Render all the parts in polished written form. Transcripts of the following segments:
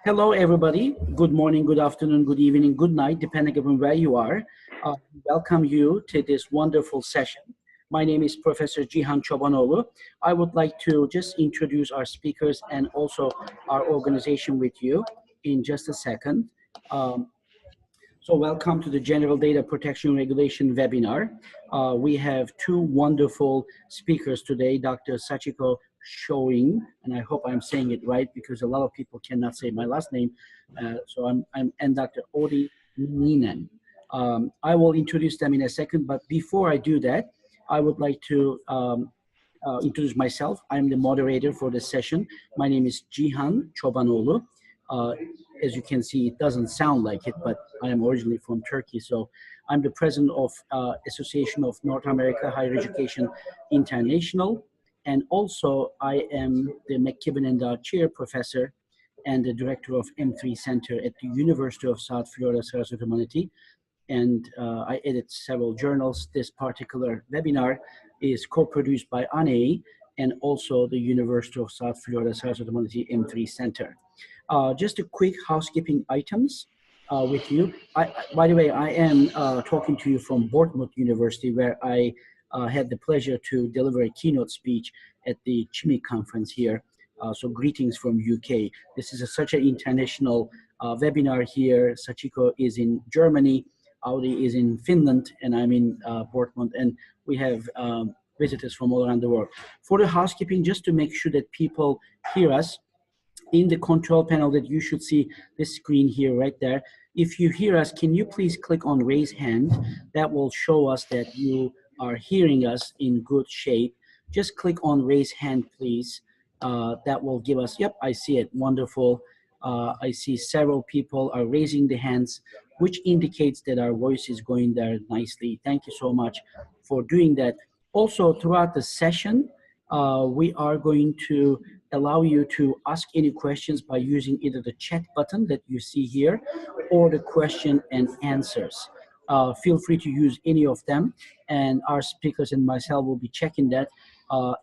Hello, everybody. Good morning, good afternoon, good evening, good night, depending upon where you are. Welcome you to this wonderful session. My name is Professor Cihan Çobanoglu. I would like to just introduce our speakers and also our organization with you in just a second. So welcome to the General Data Protection Regulation webinar. We have two wonderful speakers today, Dr. Sachiko Scheuing, and I hope I'm saying it right because a lot of people cannot say my last name. And Dr. Outi Niininen. I will introduce them in a second, but before I do that, I would like to introduce myself. I'm the moderator for this session. My name is Cihan Çobanoglu. As you can see, it doesn't sound like it, but I am originally from Turkey. So I'm the president of Association of North America Higher Education International. And also I am the McKibben and Dow Chair Professor and the Director of M3 Center at the University of South Florida, Sarasota-Manatee. And I edit several journals. This particular webinar is co-produced by ANAHEI and also the University of South Florida, Sarasota-Manatee M3 Center. Just a quick housekeeping items with you. By the way, I am talking to you from Bournemouth University, where I had the pleasure to deliver a keynote speech at the CHIMI conference here. So greetings from UK. This is such an international webinar here. Sachiko is in Germany, Outi is in Finland, and I'm in Bournemouth, and we have visitors from all around the world. For the housekeeping, just to make sure that people hear us, in the control panel that you should see this screen here right there. If you hear us, can you please click on raise hand? That will show us that you are hearing us in good shape. Just click on raise hand, please. That will give us, yep, I see it, wonderful. I see several people are raising the hands, which indicates that our voice is going there nicely. Thank you so much for doing that. Also, throughout the session, we are going to allow you to ask any questions by using either the chat button that you see here or the question and answers. Feel free to use any of them, and our speakers and myself will be checking that.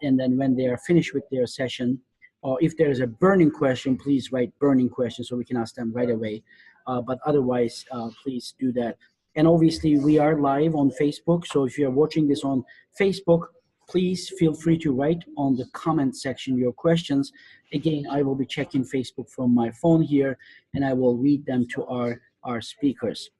And then when they are finished with their session, or if there is a burning question, please write burning questions so we can ask them right away. But otherwise, please do that. And obviously, we are live on Facebook. So if you're watching this on Facebook, please feel free to write on the comment section your questions. Again, I will be checking Facebook from my phone here, and I will read them to our speakers.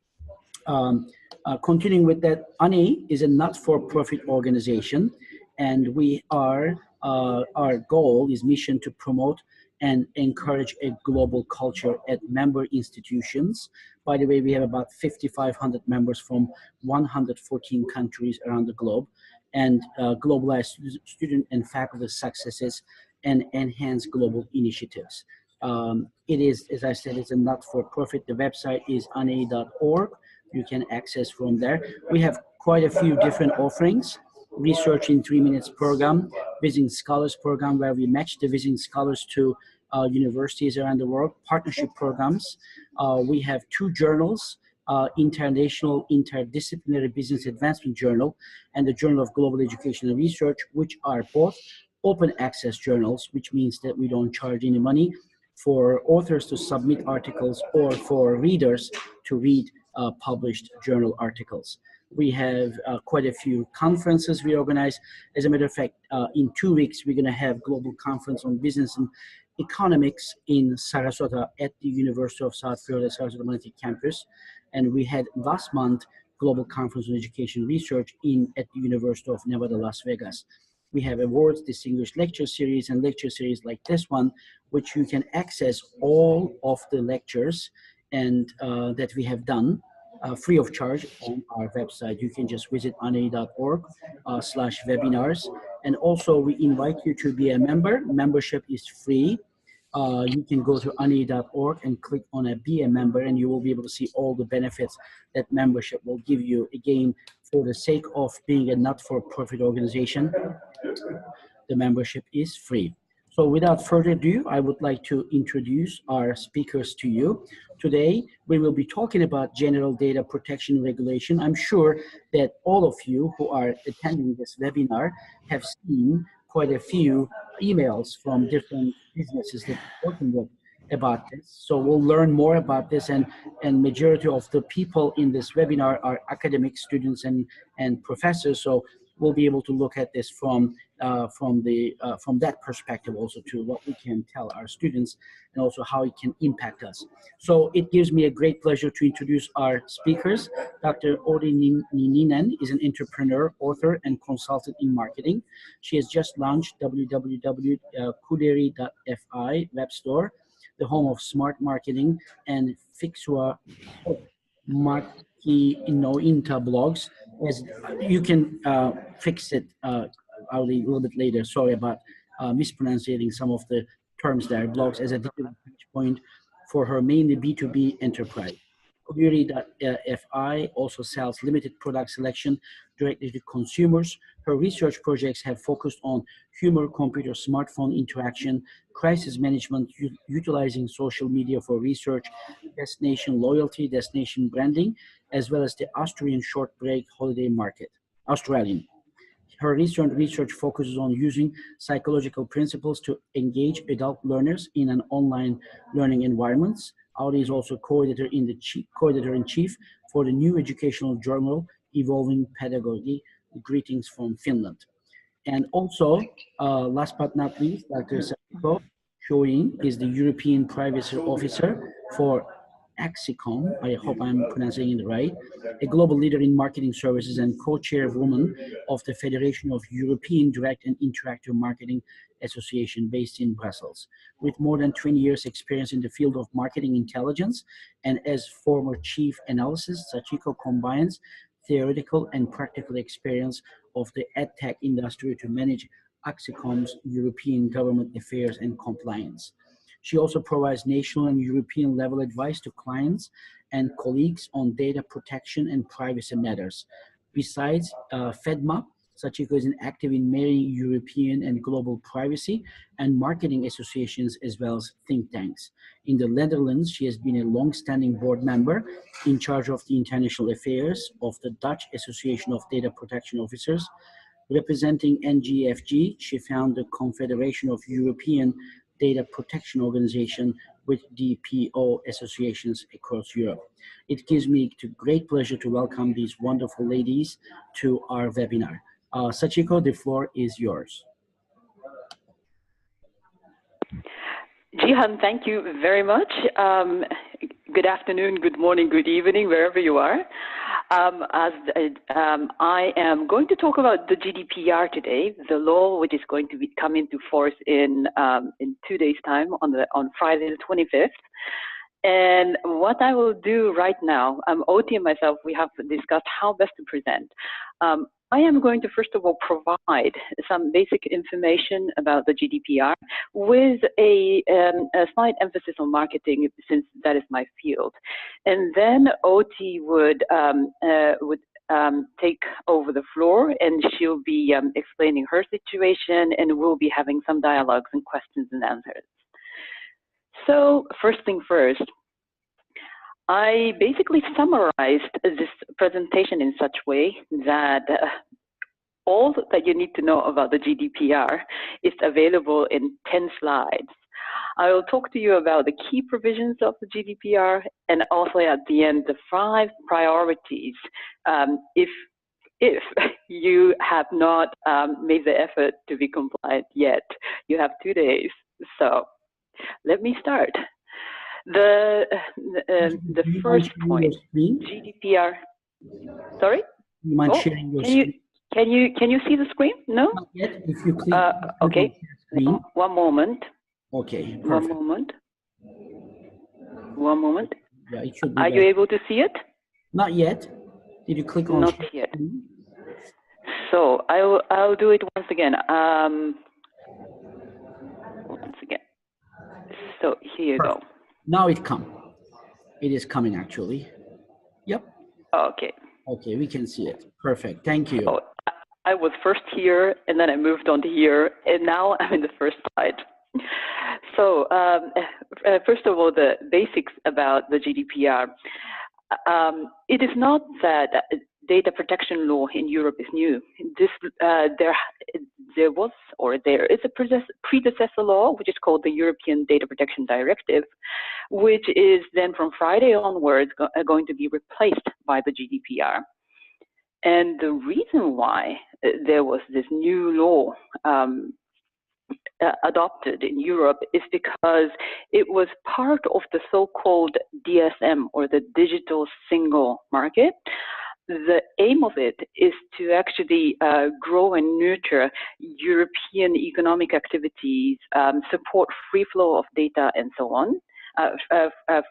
Continuing with that, ANAHEI is a not-for-profit organization, and we are, our goal is mission to promote and encourage a global culture at member institutions. By the way, we have about 5,500 members from 114 countries around the globe, and globalize student and faculty successes and enhance global initiatives. It is, as I said, it's a not-for-profit. The website is anahei.org. You can access from there. We have quite a few different offerings. Research in 3 minutes program, visiting scholars program, where we match the visiting scholars to universities around the world, partnership programs. We have 2 journals, International Interdisciplinary Business Advancement Journal and the Journal of Global Education and Research, which are both open access journals, which means that we don't charge any money for authors to submit articles or for readers to read published journal articles. We have quite a few conferences we organize. As a matter of fact, in 2 weeks, we're gonna have global conference on business and economics in Sarasota at the University of South Florida, Sarasota-Manatee campus. And we had last month global conference on education research at the University of Nevada, Las Vegas. We have awards, distinguished lecture series, and lecture series like this one, which you can access all of the lectures and that we have done free of charge on our website. You can just visit anahei.org/webinars. And also we invite you to be a member. Membership is free. You can go to anahei.org and click on be a member, and you will be able to see all the benefits that membership will give you. Again, for the sake of being a not-for-profit organization, the membership is free. So without further ado, I would like to introduce our speakers to you. Today, we will be talking about General Data Protection Regulation. I'm sure that all of you who are attending this webinar have seen quite a few emails from different businesses that we're working with. about this. So we'll learn more about this, and majority of the people in this webinar are academic students and professors. So we'll be able to look at this from that perspective also, to what we can tell our students and also how it can impact us. So it gives me a great pleasure to introduce our speakers. Dr. Outi Niininen is an entrepreneur, author, and consultant in marketing. She has just launched www.kuderi.fi web store, the home of smart marketing, and Fixua Marki Inta blogs. As you can fix it a little bit later. Sorry about mispronouncing some of the terms there. Blogs as a digital touch point for her mainly B2B enterprise. Kuderi.fi also sells limited product selection directly to consumers. Her research projects have focused on humor, computer, smartphone interaction, crisis management, utilizing social media for research, destination loyalty, destination branding, as well as the Australian short break holiday market, Australian. Her recent research focuses on using psychological principles to engage adult learners in an online learning environments. Outi is also co-editor-in-chief for the new educational journal, Evolving Pedagogy. Greetings from Finland. And also, last but not least, Dr. Sachiko Scheuing is the European Privacy Officer for Axicom, I hope I'm pronouncing it right, a global leader in marketing services and co-chairwoman of the Federation of European Direct and Interactive Marketing Association based in Brussels. With more than 20 years experience in the field of marketing intelligence and as former chief analyst, Sachiko combines theoretical and practical experience of the edtech industry to manage Axicom's European government affairs and compliance. She also provides national and European level advice to clients and colleagues on data protection and privacy matters. Besides FEDMA, Sachiko is active in many European and global privacy and marketing associations as well as think tanks. In the Netherlands, she has been a long-standing board member in charge of the international affairs of the Dutch Association of Data Protection Officers. Representing NGFG, she founded the Confederation of European Data Protection Organization with DPO associations across Europe. It gives me great pleasure to welcome these wonderful ladies to our webinar. Sachiko, the floor is yours. Jihan, thank you very much. Good afternoon, good morning, good evening, wherever you are. I am going to talk about the GDPR today, the law which is going to come into force in 2 days' time on Friday the 25th. And what I will do right now, Outi and myself, we have discussed how best to present. I am going to first of all provide some basic information about the GDPR with a slight emphasis on marketing, since that is my field. And then Outi would take over the floor, and she'll be explaining her situation, and we'll be having some dialogues and questions and answers. So first thing first, I basically summarized this presentation in such a way that all that you need to know about the GDPR is available in 10 slides. I will talk to you about the key provisions of the GDPR, and also at the end, the 5 priorities if you have not made the effort to be compliant yet. You have 2 days. So let me start. The first point, GDPR. Sorry? You mind sharing your screen? Can you see the screen? No? Not yet. If you click okay. Screen. One moment. Okay. Perfect. One moment. One moment. Yeah, it should be. Are you able to see it? Not yet. Did you click on? Not yet. So I'll do it once again. Once again. So here you go. Now it is coming actually. Yep. Okay. Okay, we can see it. Perfect. Thank you. So I was first here, and then I moved on to here, and now I'm in the first slide. So first of all, the basics about the GDPR. It is not that data protection law in Europe is new. there was, or there is a predecessor law, which is called the European Data Protection Directive, which is then from Friday onwards going to be replaced by the GDPR. And the reason why there was this new law adopted in Europe is because it was part of the so-called DSM, or the Digital Single Market. The aim of it is to actually grow and nurture European economic activities, support free flow of data and so on,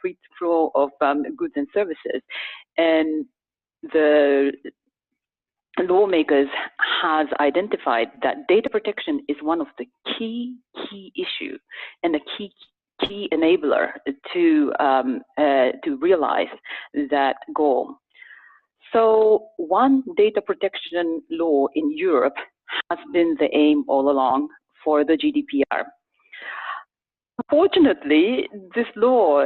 free flow of goods and services. And the lawmakers has identified that data protection is one of the key issue and a key enabler to realize that goal. So one data protection law in Europe has been the aim all along for the GDPR. Unfortunately, this law,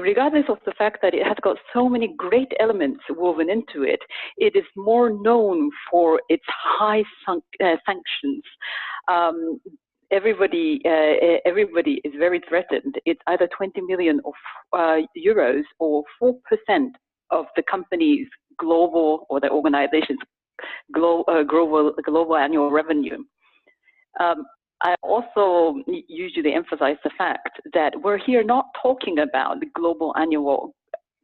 regardless of the fact that it has got so many great elements woven into it, it is more known for its high sanctions. Everybody is very threatened. It's either 20 million euros or 4% of the company's global, or the organization's global annual revenue. I also usually emphasize the fact that we're here not talking about the global annual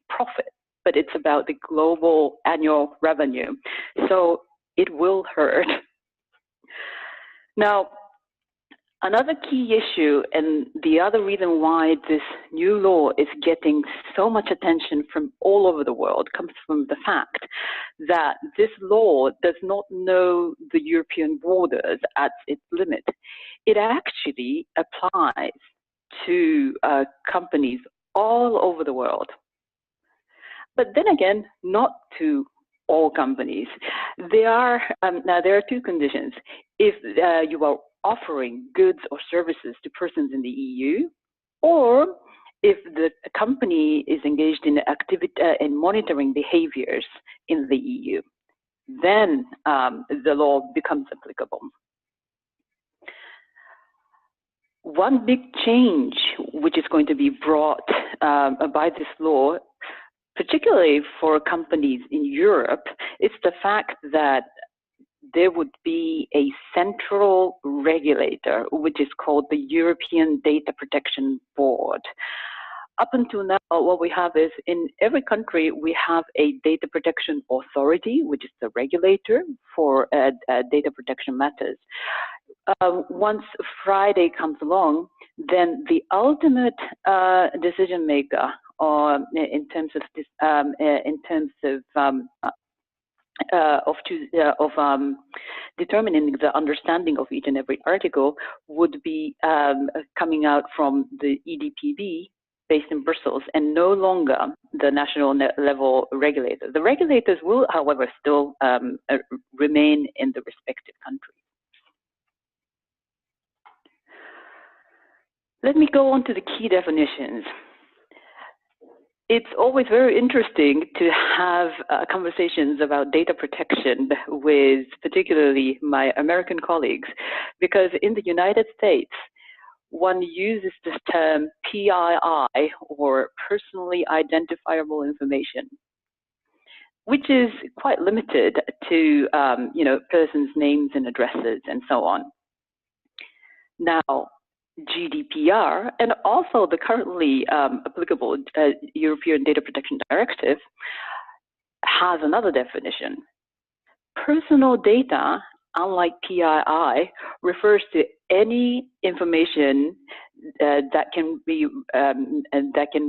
profit, but it's about the global annual revenue. So it will hurt. Now, another key issue, and the other reason why this new law is getting so much attention from all over the world, comes from the fact that this law does not know the European borders at its limit. It actually applies to companies all over the world. But then again, not to all companies. Now there are two conditions. If you are offering goods or services to persons in the EU, or if the company is engaged in in monitoring behaviors in the EU, then the law becomes applicable. One big change which is going to be brought by this law, particularly for companies in Europe, is the fact that there would be a central regulator, which is called the European Data Protection Board. Up until now, what we have is, in every country, we have a data protection authority, which is the regulator for data protection matters. Once Friday comes along, then the ultimate decision maker in terms of determining the understanding of each and every article would be coming out from the EDPB based in Brussels, and no longer the national level regulator. The regulators will, however, still remain in the respective countries. Let me go on to the key definitions. It's always very interesting to have conversations about data protection with particularly my American colleagues, because in the United States, one uses this term PII, or personally identifiable information, which is quite limited to persons' names and addresses and so on. Now, GDPR and also the currently applicable European Data Protection Directive has another definition. Personal data, unlike PII, refers to any information that can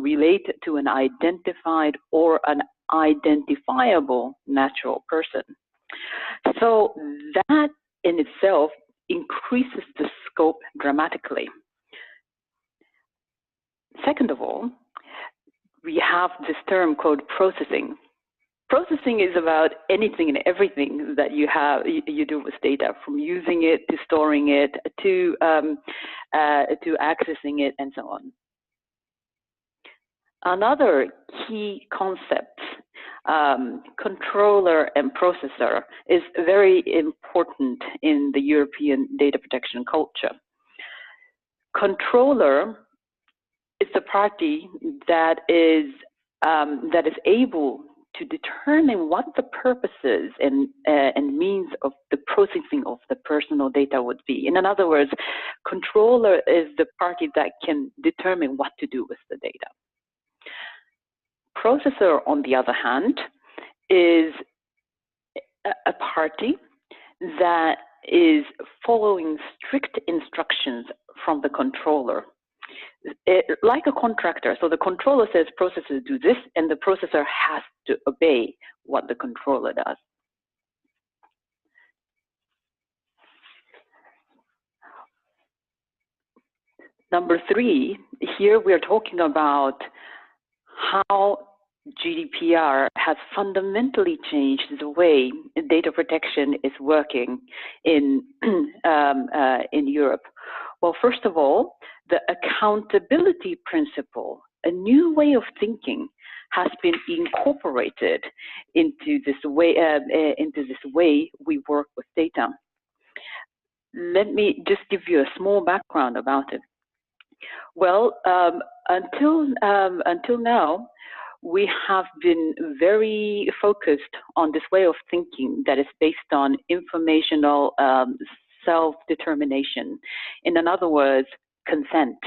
relate to an identified or an identifiable natural person. So that in itself increases the scope dramatically. Second of all, we have this term called processing. Processing is about anything and everything that you do with data, from using it to storing it to accessing it and so on. Another key concept, controller and processor, is very important in the European data protection culture. Controller is the party that is able to determine what the purposes and means of the processing of the personal data would be. In other words, controller is the party that can determine what to do with the data. Processor, on the other hand, is a party that is following strict instructions from the controller. Like a contractor, so the controller says processor do this, and the processor has to obey what the controller does. Number 3, here we are talking about how GDPR has fundamentally changed the way data protection is working in Europe. Well, first of all, the accountability principle, a new way of thinking, has been incorporated into this way we work with data. Let me just give you a small background about it. Well, until now, we have been very focused on this way of thinking that is based on informational self-determination. In other words, consent.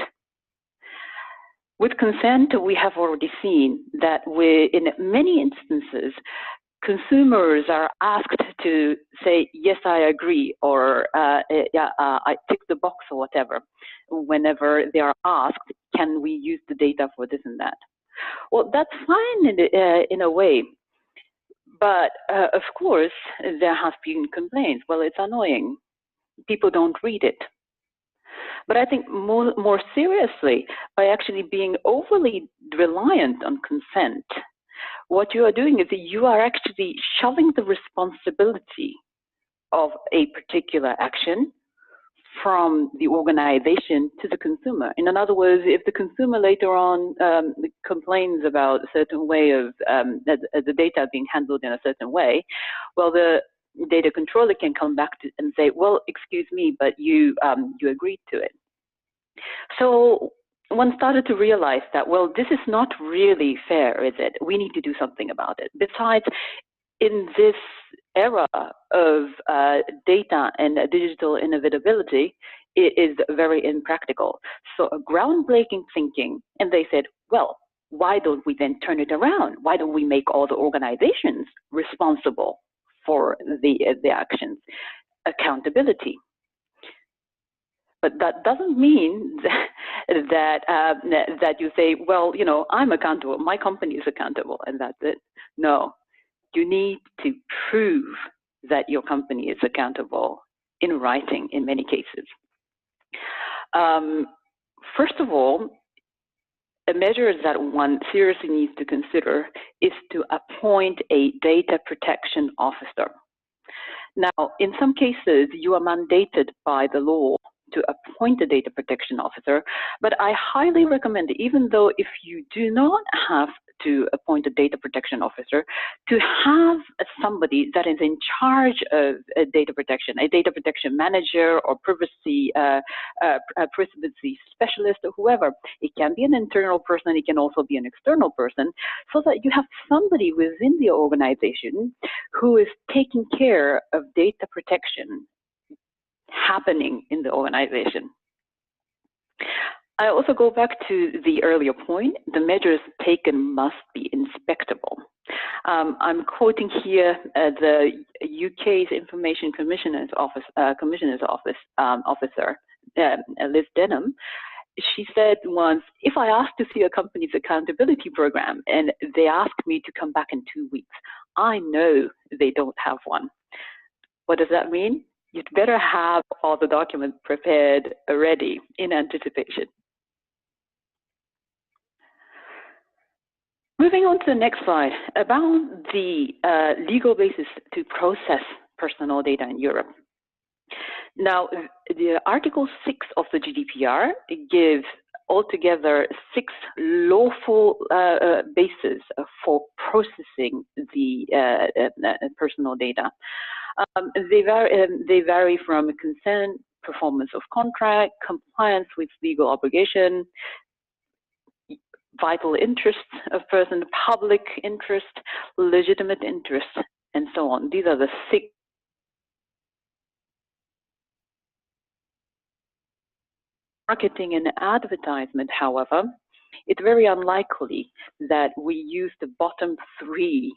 With consent, we have already seen that in many instances, consumers are asked to say, yes, I agree, or yeah, I tick the box or whatever, whenever they are asked, can we use the data for this and that? Well, that's fine in a way, but of course, there have been complaints. Well, it's annoying. People don't read it. But I think more seriously, by actually being overly reliant on consent, what you are doing is that you are actually shoving the responsibility of a particular action from the organization to the consumer. In other words, if the consumer later on complains about a certain way of the data being handled in a certain way, well, the data controller can come back and say, well, excuse me, but you agreed to it. So one started to realize that, well, this is not really fair, is it? We need to do something about it. Besides, in this era of data and digital inevitability, it is very impractical. So a groundbreaking thinking, and they said, well, why don't we then turn it around? Why don't we make all the organizations responsible for the actions? Accountability. But that doesn't mean that you say, well, you know, I'm accountable, my company is accountable, and that's it. No, you need to prove that your company is accountable in writing in many cases. First of all, a measure that one seriously needs to consider is to appoint a data protection officer. Now, in some cases, you are mandated by the law to appoint a data protection officer, but I highly recommend, even though if you do not have to appoint a data protection officer, to have somebody that is in charge of data protection, a data protection manager or privacy specialist or whoever. It can be an internal person, it can also be an external person, so that you have somebody within the organization who is taking care of data protection happening in the organization. I also go back to the earlier point, the measures taken must be inspectable. I'm quoting here the UK's Information Commissioner's officer, Liz Denham. She said once, if I ask to see a company's accountability program and they ask me to come back in 2 weeks, I know they don't have one. What does that mean? You'd better have all the documents prepared already in anticipation. Moving on to the next slide, about the legal basis to process personal data in Europe. Now, the Article 6 of the GDPR gives altogether 6 lawful bases for processing the personal data. They vary from consent, performance of contract, compliance with legal obligation, vital interests of person, public interest, legitimate interest, and so on. These are the 6. Marketing and advertisement, however, it's very unlikely that we use the bottom 3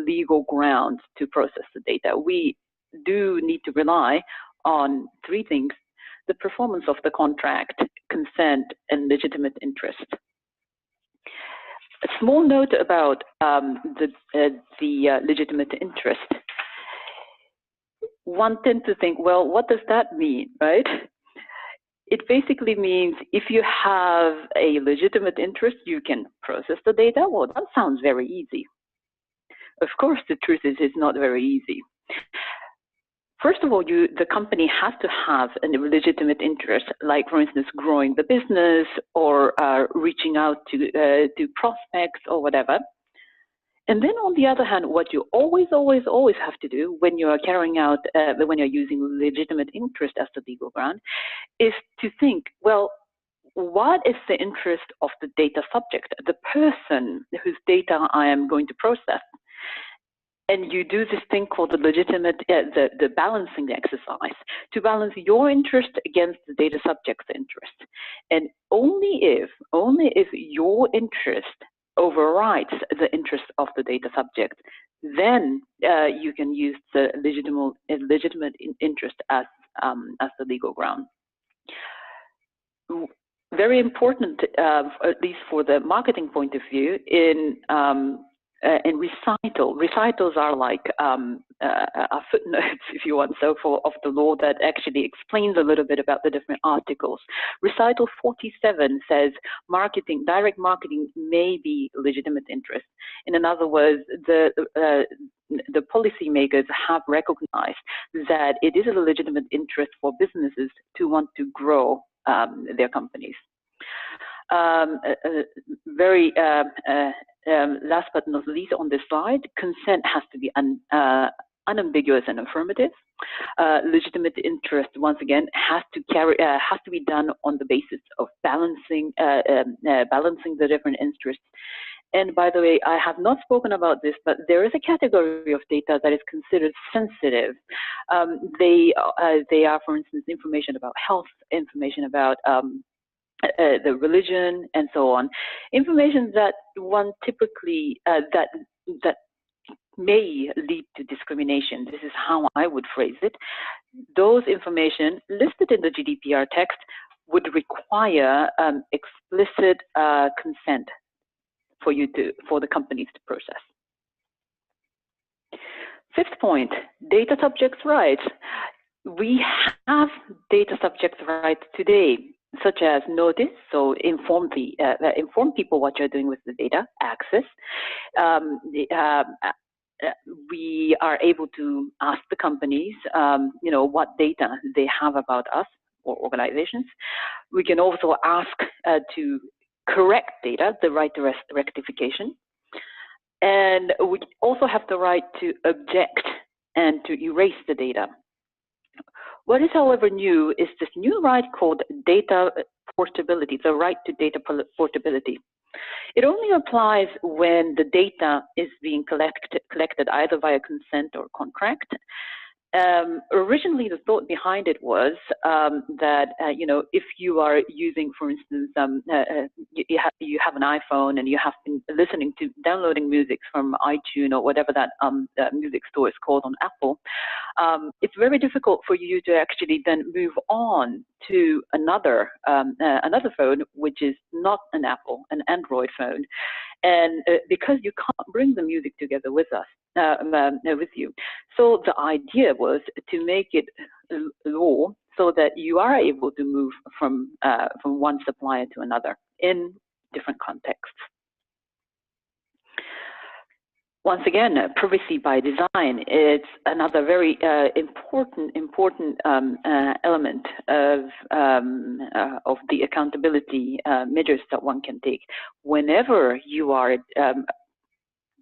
legal grounds to process the data. We do need to rely on 3 things: the performance of the contract, consent, and legitimate interest. A small note about the legitimate interest. One tends to think, well, what does that mean, right? It basically means if you have a legitimate interest, you can process the data. Well, that sounds very easy. Of course, the truth is it's not very easy. First of all, the company has to have a legitimate interest, like, for instance, growing the business or reaching out to prospects or whatever. And then on the other hand, what you always have to do when you are carrying out, when you're using legitimate interest as the legal ground, is to think, well, what is the interest of the data subject, the person whose data I am going to process? And you do this thing called the legitimate, the balancing exercise, to balance your interest against the data subject's interest. And only if your interest overrides the interest of the data subject, then you can use the legitimate interest as the legal ground. Very important, at least for the marketing point of view, in recital. Recitals are like footnotes, if you want, so of the law that actually explains a little bit about the different articles. Recital 47 says direct marketing may be legitimate interest. In other words, the policymakers have recognized that it is a legitimate interest for businesses to want to grow their companies. Last but not least on this slide, consent has to be unambiguous and affirmative. Legitimate interest, once again, has to be done on the basis of balancing the different interests. And by the way, I have not spoken about this, but there is a category of data that is considered sensitive. They are, for instance, information about health, information about the religion, and so on. Information that one typically that may lead to discrimination. This is how I would phrase it. Those information listed in the GDPR text would require explicit consent for the companies to process. 5th point, data subjects' rights. We have data subjects' rights today, such as notice, so inform people what you're doing with the data, access. We are able to ask the companies, what data they have about us or organizations. We can also ask to correct data, the right to rectification. And we also have the right to object and to erase the data. What is, however, new is this new right called data portability, the right to data portability. It only applies when the data is being collected either via consent or contract. Originally, the thought behind it was that if you are using, for instance, you have an iPhone and you have been downloading music from iTunes or whatever that music store is called on Apple, it's very difficult for you to actually then move on to another phone, which is not an Apple, an Android phone, and because you can't bring the music together with you. So the idea was to make it law so that you are able to move from one supplier to another in different contexts. once again, privacy by design is another very important element of the accountability measures that one can take. Whenever you are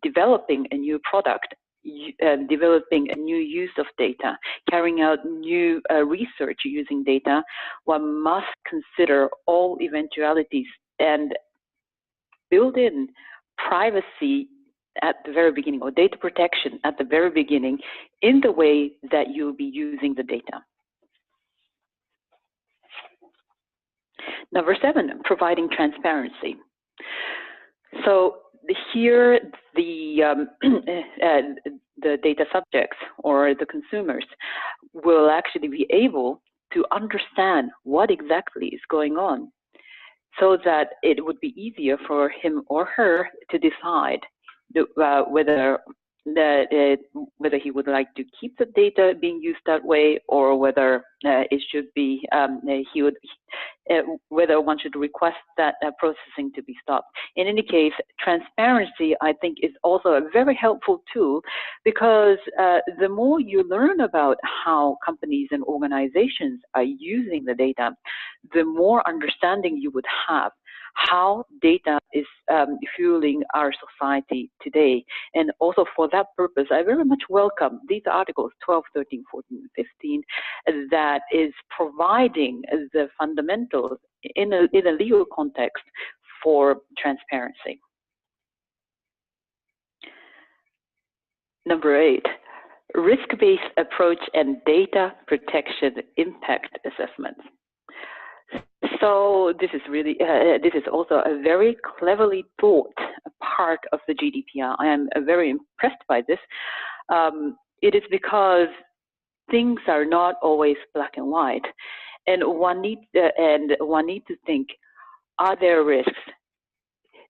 developing a new product, developing a new use of data, carrying out new research using data, one must consider all eventualities and build in privacy at the very beginning, or data protection at the very beginning, in the way that you'll be using the data. Number 7, providing transparency. So here, the data subjects or the consumers will actually be able to understand what exactly is going on, so that it would be easier for him or her to decide whether he would like to keep the data being used that way, or whether it should be whether one should request that processing to be stopped. In any case, transparency, I think, is also a very helpful tool, because the more you learn about how companies and organizations are using the data, the more understanding you would have how data is fueling our society today. And also for that purpose, I very much welcome these articles 12, 13, 14, and 15 that is providing the fundamentals in a legal context for transparency. Number 8, risk-based approach and data protection impact assessment. So this is really, this is also a very cleverly thought part of the GDPR. I am very impressed by this. It is because things are not always black and white, and one needs to think: are there risks?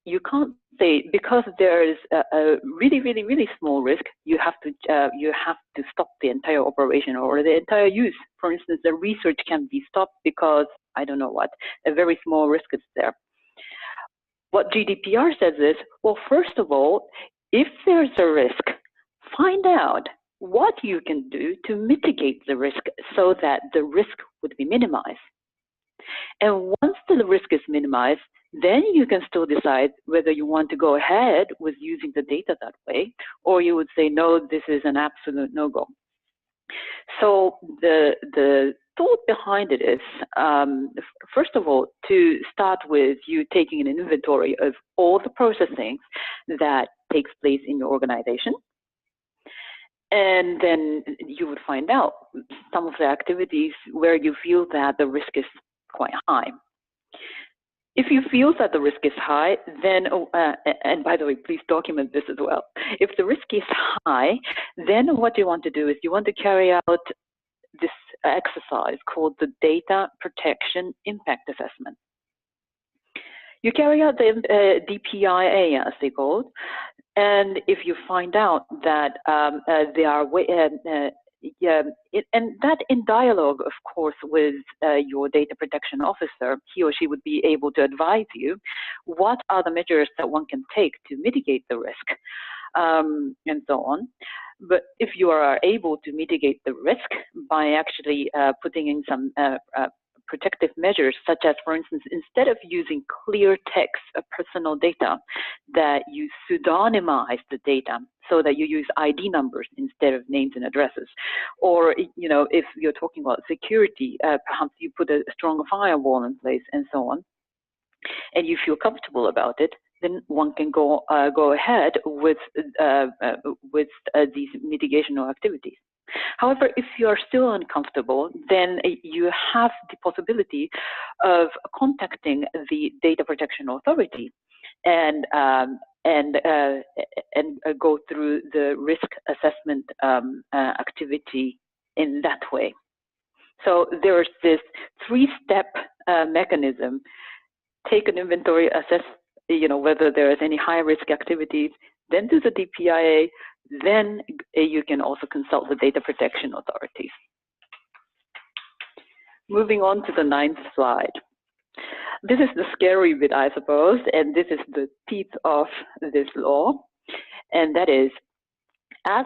You can't say because there is a really small risk, you have to stop the entire operation or the entire use. For instance, the research can be stopped because I don't know what, a very small risk is there. What GDPR says is, well, first of all, if there's a risk, find out what you can do to mitigate the risk so that the risk would be minimized. And once the risk is minimized, then you can still decide whether you want to go ahead with using the data that way, or you would say, no, this is an absolute no-go. So the thought behind it is, first of all, to start with you taking an inventory of all the processing that takes place in your organization. And then you would find out some of the activities where you feel that the risk is quite high. If you feel that the risk is high, then, and by the way, please document this as well. If the risk is high, then what you want to do is you want to carry out this exercise called the Data Protection Impact Assessment. You carry out the DPIA, as they call it, and if you find out that there are and that in dialogue, of course, with your data protection officer, he or she would be able to advise you what are the measures that one can take to mitigate the risk, and so on. But if you are able to mitigate the risk by actually putting in some protective measures, such as, for instance, instead of using clear text personal data, that you pseudonymize the data so that you use ID numbers instead of names and addresses. Or, you know, if you're talking about security, perhaps you put a strong firewall in place and so on, and you feel comfortable about it, then one can go ahead with these mitigational activities. However, if you are still uncomfortable, then you have the possibility of contacting the Data Protection Authority and go through the risk assessment activity in that way. So there's this three-step mechanism: take an inventory, assess, you know, whether there is any high-risk activities, then do the DPIA, then you can also consult the data protection authorities. Moving on to the 9th slide. This is the scary bit, I suppose, and this is the teeth of this law. and that is, as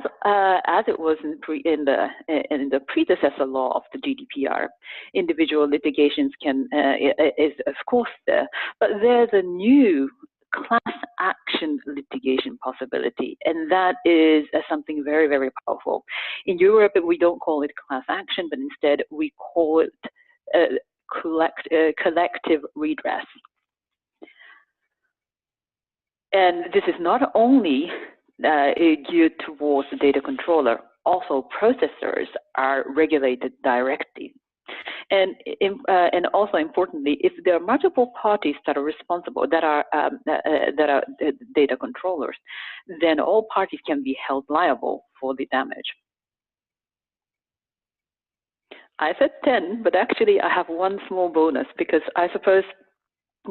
it was in the predecessor law of the GDPR, individual litigations is of course there, but there's a new class action litigation possibility, and that is something very, very powerful. In Europe, we don't call it class action, but instead we call it collective redress. And this is not only geared towards the data controller, also processors are regulated directly. And also importantly, if there are multiple parties that are responsible, that are data controllers, then all parties can be held liable for the damage. I said 10, but actually I have one small bonus, because I suppose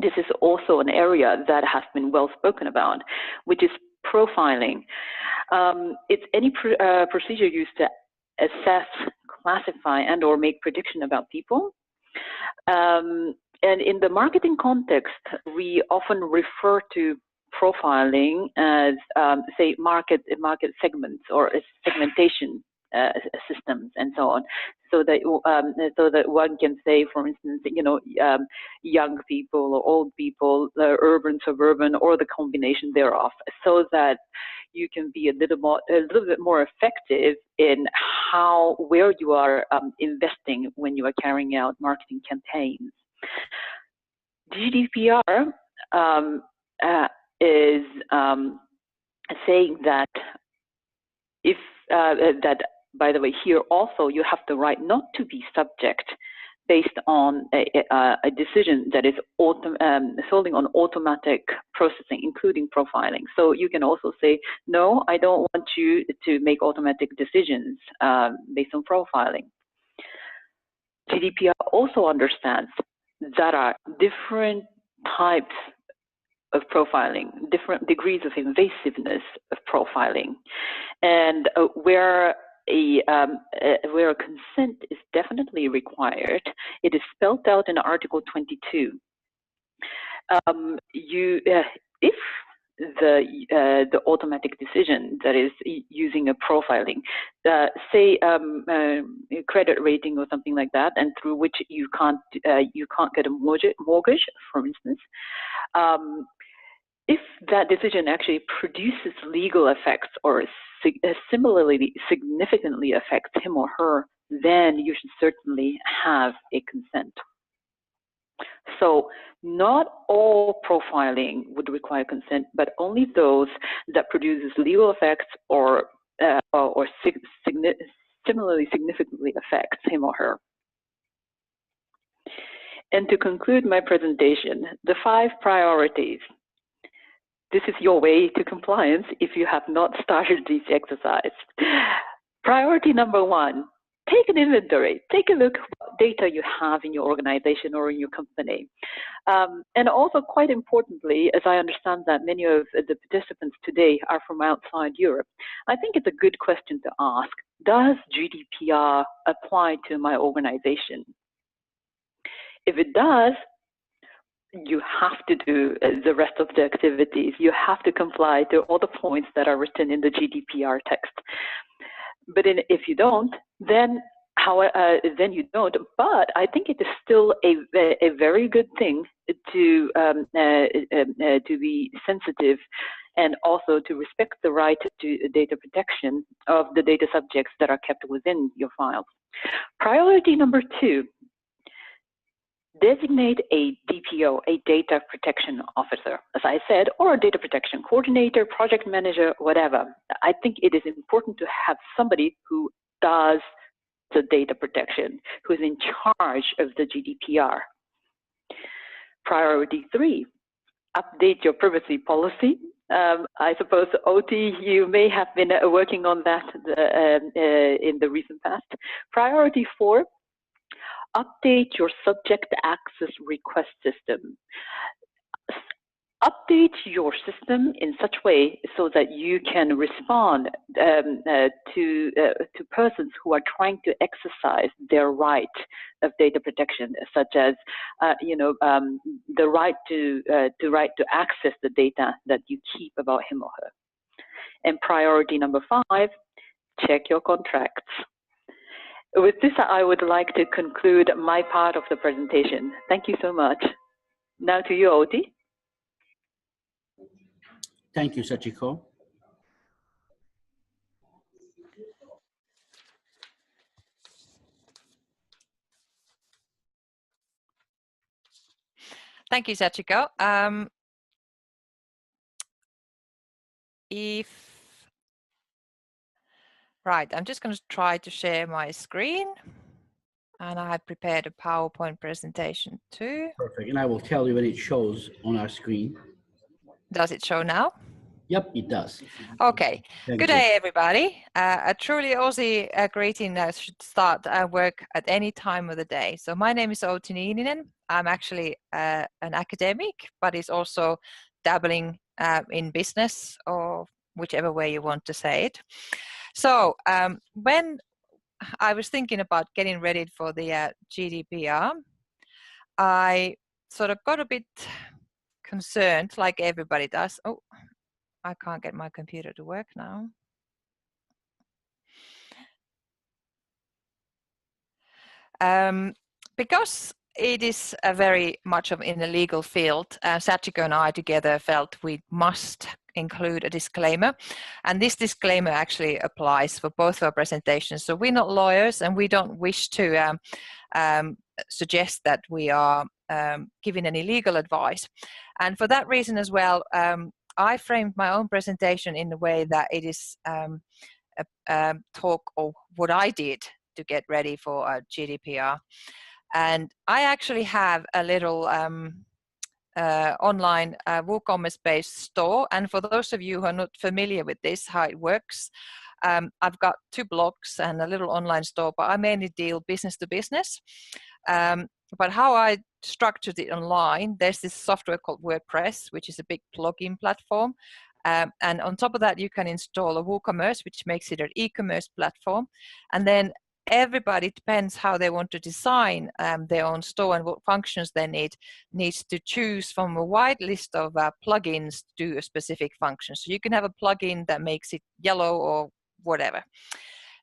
this is also an area that has been well spoken about, which is profiling. It's any procedure used to assess, classify, and or make prediction about people. And in the marketing context, we often refer to profiling as, say, market segments or segmentation systems and so on, so that one can say, for instance, young people or old people, urban, suburban, or the combination thereof, so that you can be a little bit more effective in where you are investing when you are carrying out marketing campaigns. GDPR is saying that if by the way, here also you have the right not to be subject based on a decision that is solely on automatic processing, including profiling. So you can also say, no, I don't want you to make automatic decisions based on profiling. GDPR also understands that are different types of profiling, different degrees of invasiveness of profiling, and where a consent is definitely required, it is spelled out in Article 22. If the automatic decision that is using a profiling, say credit rating or something like that, and through which you can't get a mortgage, for instance. If that decision actually produces legal effects or similarly significantly affects him or her, then you should certainly have a consent. So not all profiling would require consent, but only those that produces legal effects or similarly significantly affects him or her. And to conclude my presentation, the 5 priorities. This is your way to compliance if you have not started this exercise. Priority number 1, take an inventory. Take a look at what data you have in your organization or in your company. And also, quite importantly, as I understand that many of the participants today are from outside Europe, I think it's a good question to ask, does GDPR apply to my organization? If it does, you have to do the rest of the activities. You have to comply to all the points that are written in the GDPR text. But if you don't, then you don't. But I think it is still a very good thing to be sensitive and also to respect the right to data protection of the data subjects that are kept within your files. Priority number 2. Designate a DPO, a data protection officer, as I said, or a data protection coordinator, project manager, whatever. I think it is important to have somebody who does the data protection, who is in charge of the GDPR. Priority 3, update your privacy policy. I suppose, Outi, you may have been working on that in the recent past. Priority 4, update your subject access request system. Update your system in such a way so that you can respond to persons who are trying to exercise their right of data protection, such as the right to access the data that you keep about him or her. And priority number 5, check your contracts. With this, I would like to conclude my part of the presentation. Thank you so much. Now to you, Outi. Thank you, Sachiko. Thank you, Sachiko. Right, I'm just going to try to share my screen. And I have prepared a PowerPoint presentation too. Perfect. And I will tell you when it shows on our screen. Does it show now? Yep, it does. Okay. Thank Good you. day, everybody. A truly Aussie greeting should start work at any time of the day. So my name is Outi Niininen. I'm actually an academic, but is also dabbling in business, or whichever way you want to say it. So when I was thinking about getting ready for the GDPR, I sort of got a bit concerned, like everybody does. Oh, I can't get my computer to work now. Because it is a very much of in the legal field, Sachiko and I together felt we must include a disclaimer, and this disclaimer actually applies for both our presentations. So we're not lawyers, and we don't wish to suggest that we are giving any legal advice. And for that reason as well, I framed my own presentation in the way that it is a talk of what I did to get ready for GDPR. And I actually have a little online WooCommerce-based store. And for those of you who are not familiar with this, how it works, I've got 2 blogs and a little online store, but I mainly deal business to business. But how I structured it online, there's this software called WordPress, which is a big plugin platform. And on top of that, you can install a WooCommerce, which makes it an e-commerce platform. And then everybody, depends how they want to design their own store and what functions they needs to choose from a wide list of plugins to do a specific function. So you can have a plugin that makes it yellow or whatever.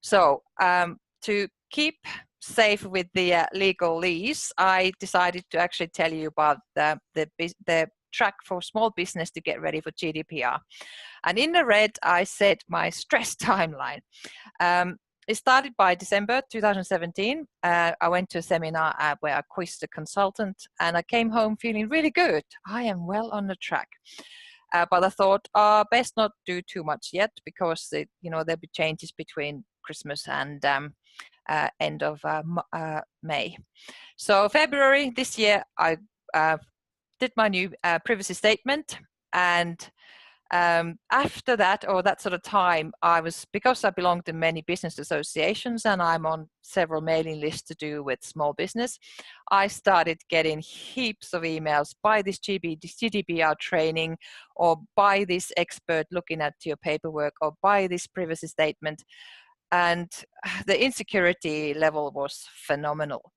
So to keep safe with the legalese, I decided to actually tell you about the track for small business to get ready for GDPR. And in the red, I set my stress timeline. It started by December 2017. I went to a seminar where I quizzed a consultant, and I came home feeling really good. I am well on the track. But I thought, best not do too much yet, because there'll be changes between Christmas and end of May. So February this year, I did my new privacy statement, and after that, or that sort of time, because I belong to many business associations and I'm on several mailing lists to do with small business, I started getting heaps of emails: buy this GDPR training, or buy this expert looking at your paperwork, or buy this privacy statement. And the insecurity level was phenomenal.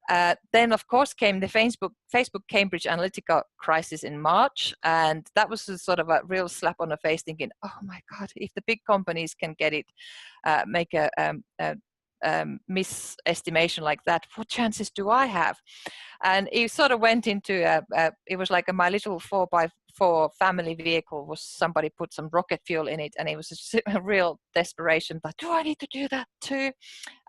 Then, of course, came the Facebook Cambridge Analytica crisis in March, and that was a sort of a real slap on the face, thinking, oh my God, if the big companies can get it, make a misestimation like that, what chances do I have? And it sort of went into it was like my little 4x4 family vehicle was, somebody put some rocket fuel in it, and it was a real desperation, but do I need to do that too?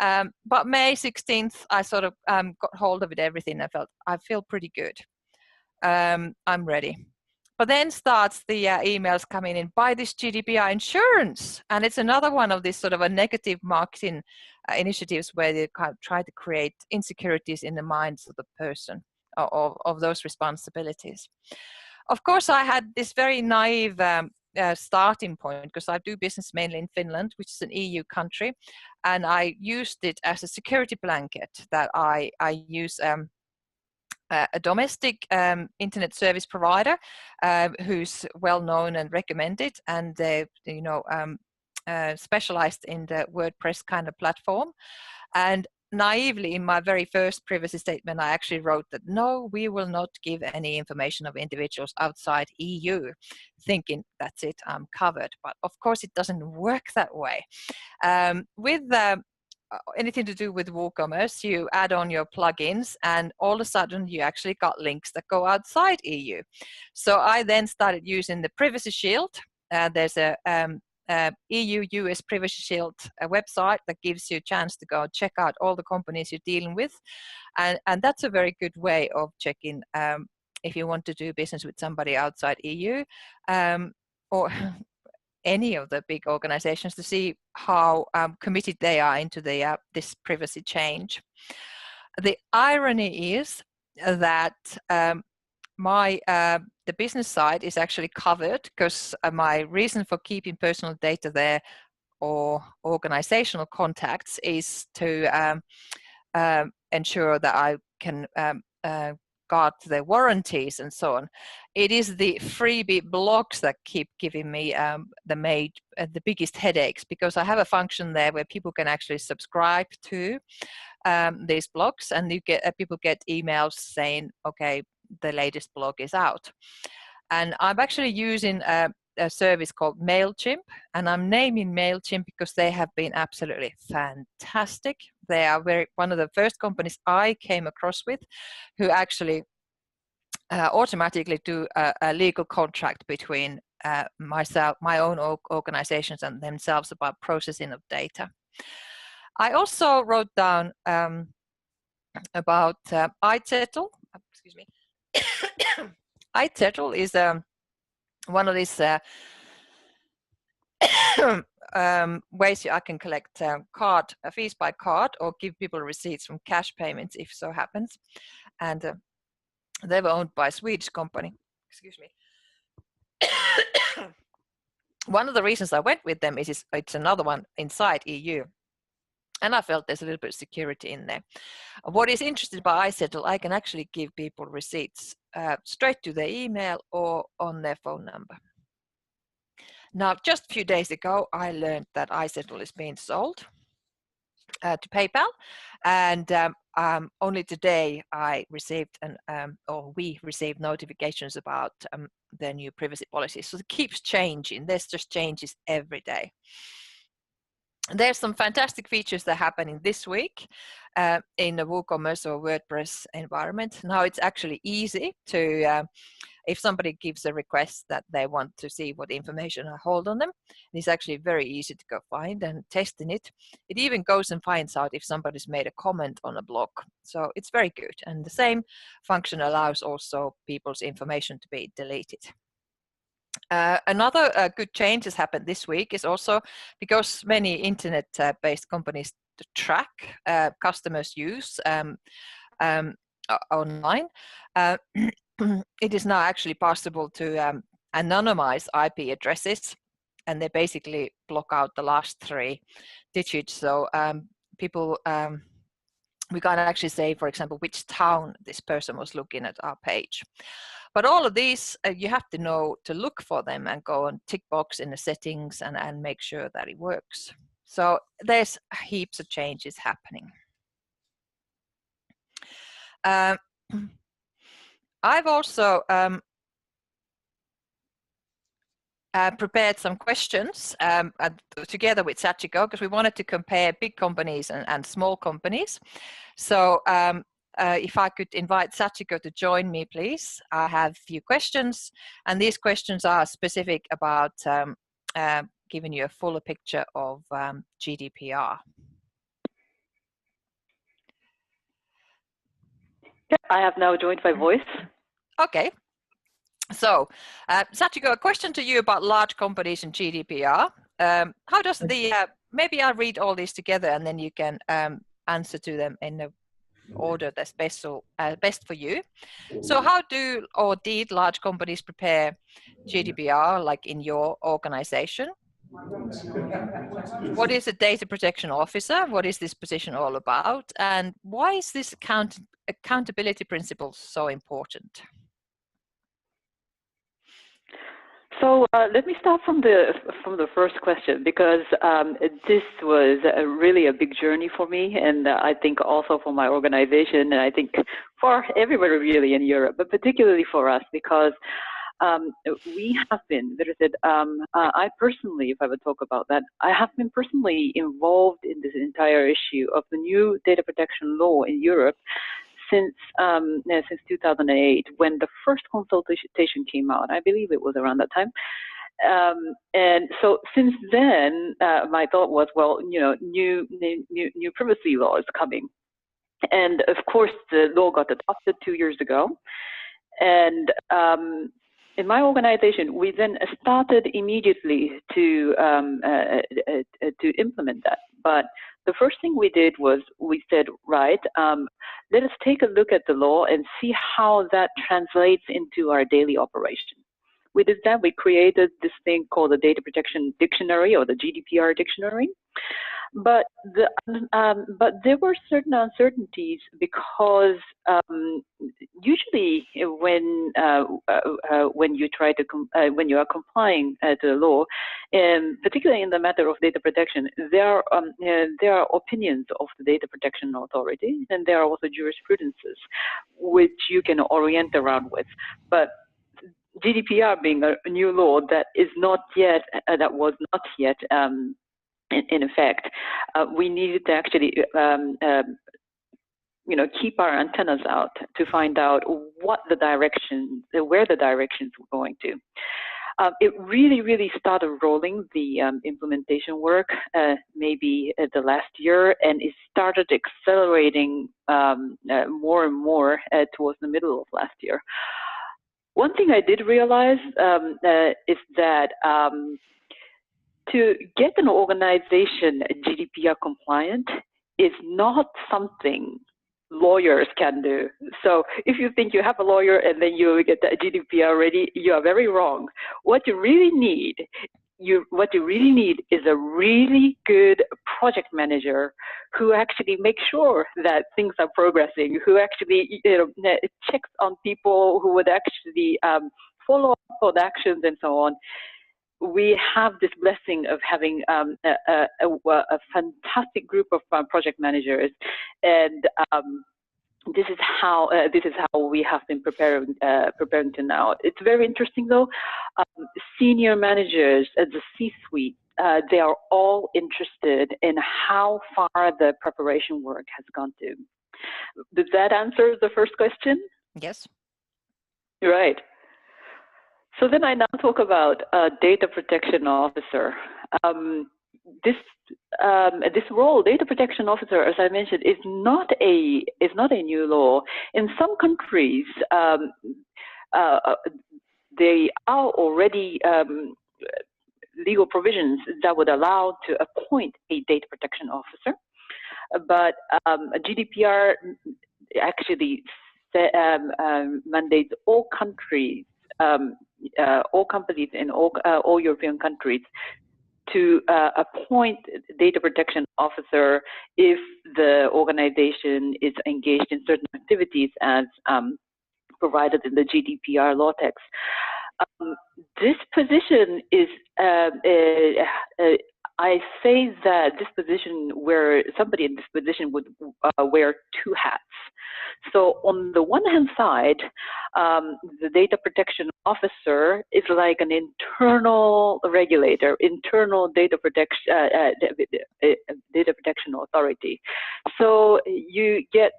But May 16th, I sort of got hold of it, everything. I feel pretty good. I'm ready. But then starts the emails coming in: buy this GDPR insurance. And it's another one of these sort of a negative marketing initiatives where they try to create insecurities in the minds of the person of those responsibilities. Of course, I had this very naive starting point, because I do business mainly in Finland, which is an EU country, and I used it as a security blanket that I use a domestic internet service provider who's well known and recommended, and they specialized in the WordPress kind of platform. And naively, in my very first privacy statement, I actually wrote that no, we will not give any information of individuals outside EU, thinking that's it, I'm covered. But of course, it doesn't work that way. With anything to do with WooCommerce, you add on your plugins, and all of a sudden, you actually got links that go outside EU. So I then started using the Privacy Shield. There's a EU-US Privacy Shield website that gives you a chance to go check out all the companies you're dealing with. And that's a very good way of checking if you want to do business with somebody outside EU or any of the big organizations, to see how committed they are into the this privacy change. The irony is that the business side is actually covered, because my reason for keeping personal data there or organizational contacts is to ensure that I can guard the warranties and so on. It is the freebie blogs that keep giving me the biggest headaches, because I have a function there where people can actually subscribe to these blogs, and you get people get emails saying, okay, the latest blog is out. And I'm actually using a service called MailChimp, and I'm naming MailChimp because they have been absolutely fantastic. They are one of the first companies I came across with who actually automatically do a legal contract between my own organizations and themselves about processing of data. I also wrote down about iTettle. Excuse me. iTettle is one of these ways I can collect fees by card, or give people receipts from cash payments if so happens. And they were owned by a Swedish company. Excuse me. One of the reasons I went with them is it's another one inside EU. And I felt there's a little bit of security in there. What is interesting about iSettle, I can actually give people receipts straight to their email or on their phone number. Now, just a few days ago, I learned that iSettle is being sold to PayPal, and only today I received we received notifications about their new privacy policy. So it keeps changing. There's just changes every day. There's some fantastic features that are happening this week in the WooCommerce or WordPress environment. Now it's actually easy to, if somebody gives a request that they want to see what information I hold on them, it's actually very easy to go find and testing it. It even goes and finds out if somebody's made a comment on a blog. So it's very good. And the same function allows also people's information to be deleted. Another good change has happened this week is also because many internet-based companies track customers' use online. It is now actually possible to anonymize IP addresses, and they basically block out the last 3 digits. So people, we can't actually say, for example, which town this person was looking at our page. But all of these, you have to know to look for them and go and tick box in the settings and make sure that it works. So there's heaps of changes happening. I've also prepared some questions together with Sachiko, because we wanted to compare big companies and small companies. So if I could invite Sachiko to join me, please. I have a few questions, and these questions are specific about giving you a fuller picture of GDPR. I have now joined by voice. Okay. So, Sachiko, a question to you about large companies and GDPR. How does maybe I'll read all these together and then you can answer to them in the order that's best for you. So how do or did large companies prepare GDPR, like in your organization? What is a data protection officer? What is this position all about? And why is this accountability principle so important? So let me start from the first question, because this was really a big journey for me, and I think also for my organization, and I think for everybody really in Europe, but particularly for us, because we have been, I personally, if I would talk about that, I have been personally involved in this entire issue of the new data protection law in Europe since 2008, when the first consultation came out. I believe it was around that time. And so since then, my thought was, well, you know, new privacy law is coming. And of course, the law got adopted 2 years ago. And in my organization, we then started immediately to implement that. But the first thing we did was we said, right, let us take a look at the law and see how that translates into our daily operation. We did that. We created this thing called the Data Protection Dictionary, or the GDPR dictionary. But there were certain uncertainties, because usually when you try to when you are complying to the law, particularly in the matter of data protection, there are opinions of the data protection authority, and there are also jurisprudences which you can orient around with. But GDPR being a new law that is not yet that was not yet in effect, we needed to actually, you know, keep our antennas out to find out what the direction, where the directions were going to. It really started rolling, the implementation work, maybe the last year, and it started accelerating more and more towards the middle of last year. One thing I did realize is that to get an organization GDPR compliant is not something lawyers can do. So if you think you have a lawyer and then you get the GDPR ready, you are very wrong. What you really need is a really good project manager who actually makes sure that things are progressing, who actually, you know, checks on people, who would actually follow up on actions and so on. We have this blessing of having a fantastic group of project managers, and this is how we have been preparing to now. It's very interesting though. Senior managers at the C-suite, they are all interested in how far the preparation work has gone to. Does that answer the first question? Yes. Right. So then I now talk about data protection officer. This role, data protection officer, as I mentioned, is not a new law. In some countries, they are already legal provisions that would allow to appoint a data protection officer, but GDPR actually mandates all countries. All companies in all European countries to appoint data protection officer if the organization is engaged in certain activities as provided in the GDPR law text. This position is, I say that this position, where somebody in this position would wear two hats. So on the one hand side, the data protection officer is like an internal regulator, internal data protection authority. So you get,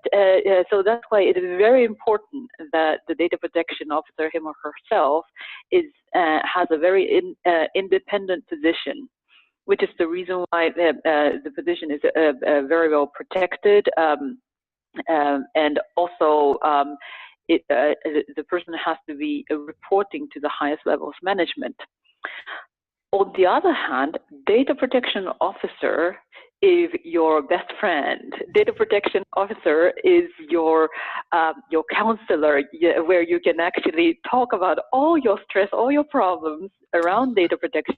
so that's why it is very important that the data protection officer, him or herself, has a very independent position, which is the reason why the position is very well protected. And also, the person has to be reporting to the highest levels of management. On the other hand, data protection officer is your best friend. Data protection officer is your counselor, where you can actually talk about all your stress, all your problems around data protection,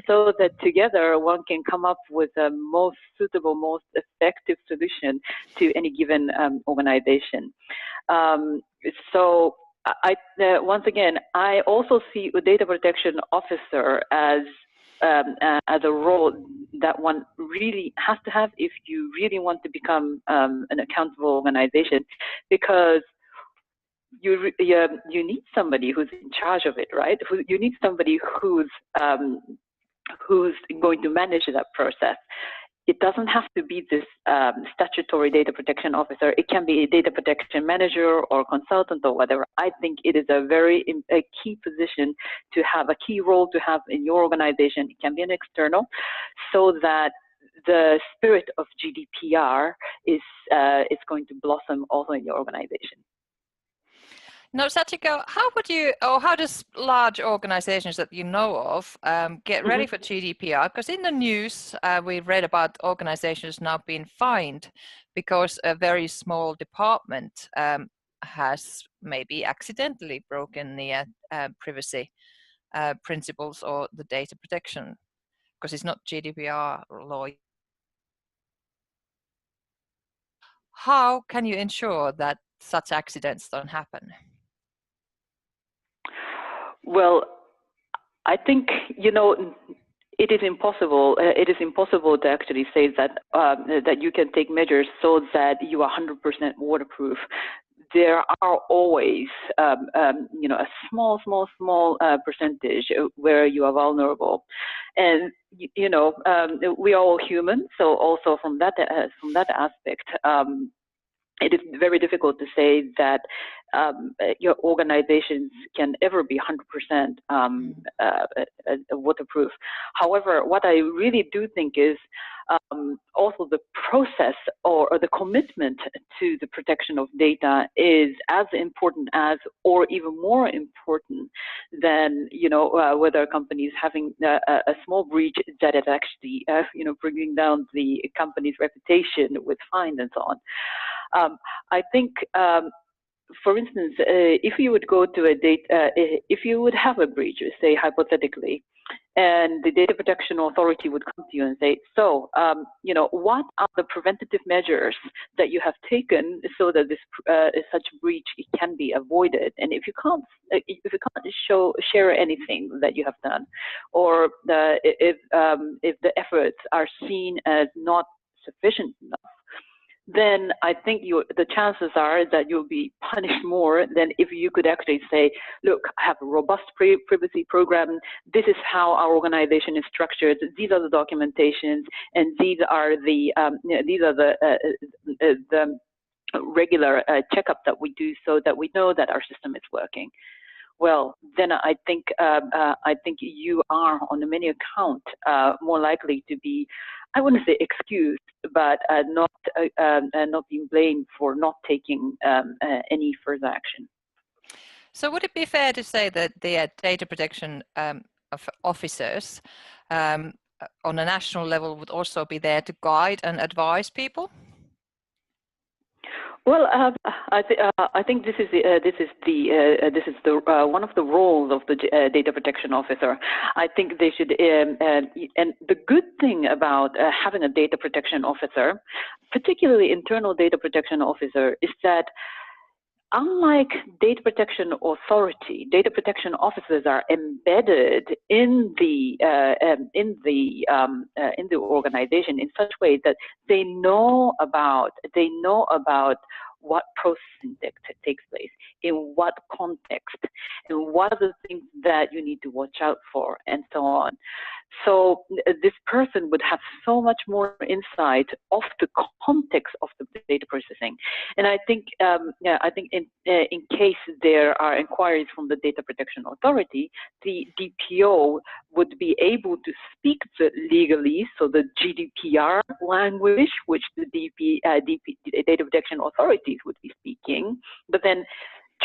so that together one can come up with the most suitable, most effective solution to any given organization. So once again, I also see a data protection officer as a role that one really has to have if you really want to become an accountable organization, because you need somebody who's in charge of it, right? You need somebody who's going to manage that process. It doesn't have to be this statutory data protection officer. It can be a data protection manager or consultant or whatever. I think it is a key position to have, a key role to have in your organization. It can be an external, so that the spirit of GDPR is going to blossom also in your organization. Now, Sachiko, how does large organizations that you know of get ready for GDPR? Because in the news, we read about organizations now being fined because a very small department has maybe accidentally broken the privacy principles or the data protection, because it's not GDPR law. How can you ensure that such accidents don't happen? Well, I think, it is impossible. It is impossible to actually say that that you can take measures so that you are 100% waterproof. There are always, a small percentage where you are vulnerable, and we are all human. So also from that aspect. It is very difficult to say that your organizations can ever be 100% waterproof. However, what I really do think is also the process or the commitment to the protection of data is as important as, or even more important than, whether a company is having a small breach that is actually, bringing down the company's reputation with fines and so on. I think, for instance, if you would go to if you would have a breach, say hypothetically, and the data protection authority would come to you and say, so, what are the preventative measures that you have taken so that this such breach can be avoided? And if you can't share anything that you have done, or if the efforts are seen as not sufficient enough, then I think the chances are that you'll be punished more than if you could actually say, look, I have a robust privacy program. This is how our organization is structured. These are the documentations, and these are the regular checkup that we do, so that we know that our system is working. Well, then I think you are, on many accounts, more likely to be, I wouldn't say excused, but not being blamed for not taking any further action. So would it be fair to say that the data protection officers on a national level would also be there to guide and advise people? Well, I think this is one of the roles of the data protection officer. I think they should, and the good thing about having a data protection officer, particularly internal data protection officer, is that unlike data protection authority, data protection officers are embedded in the organization in such a way that they know about what processing takes place, in what context, and what are the things that you need to watch out for, and so on. So this person would have so much more insight of the context of the data processing. And I think, in case there are inquiries from the Data Protection Authority, the DPO would be able to speak the legalese, so the GDPR language, which the Data Protection Authorities would be speaking, but then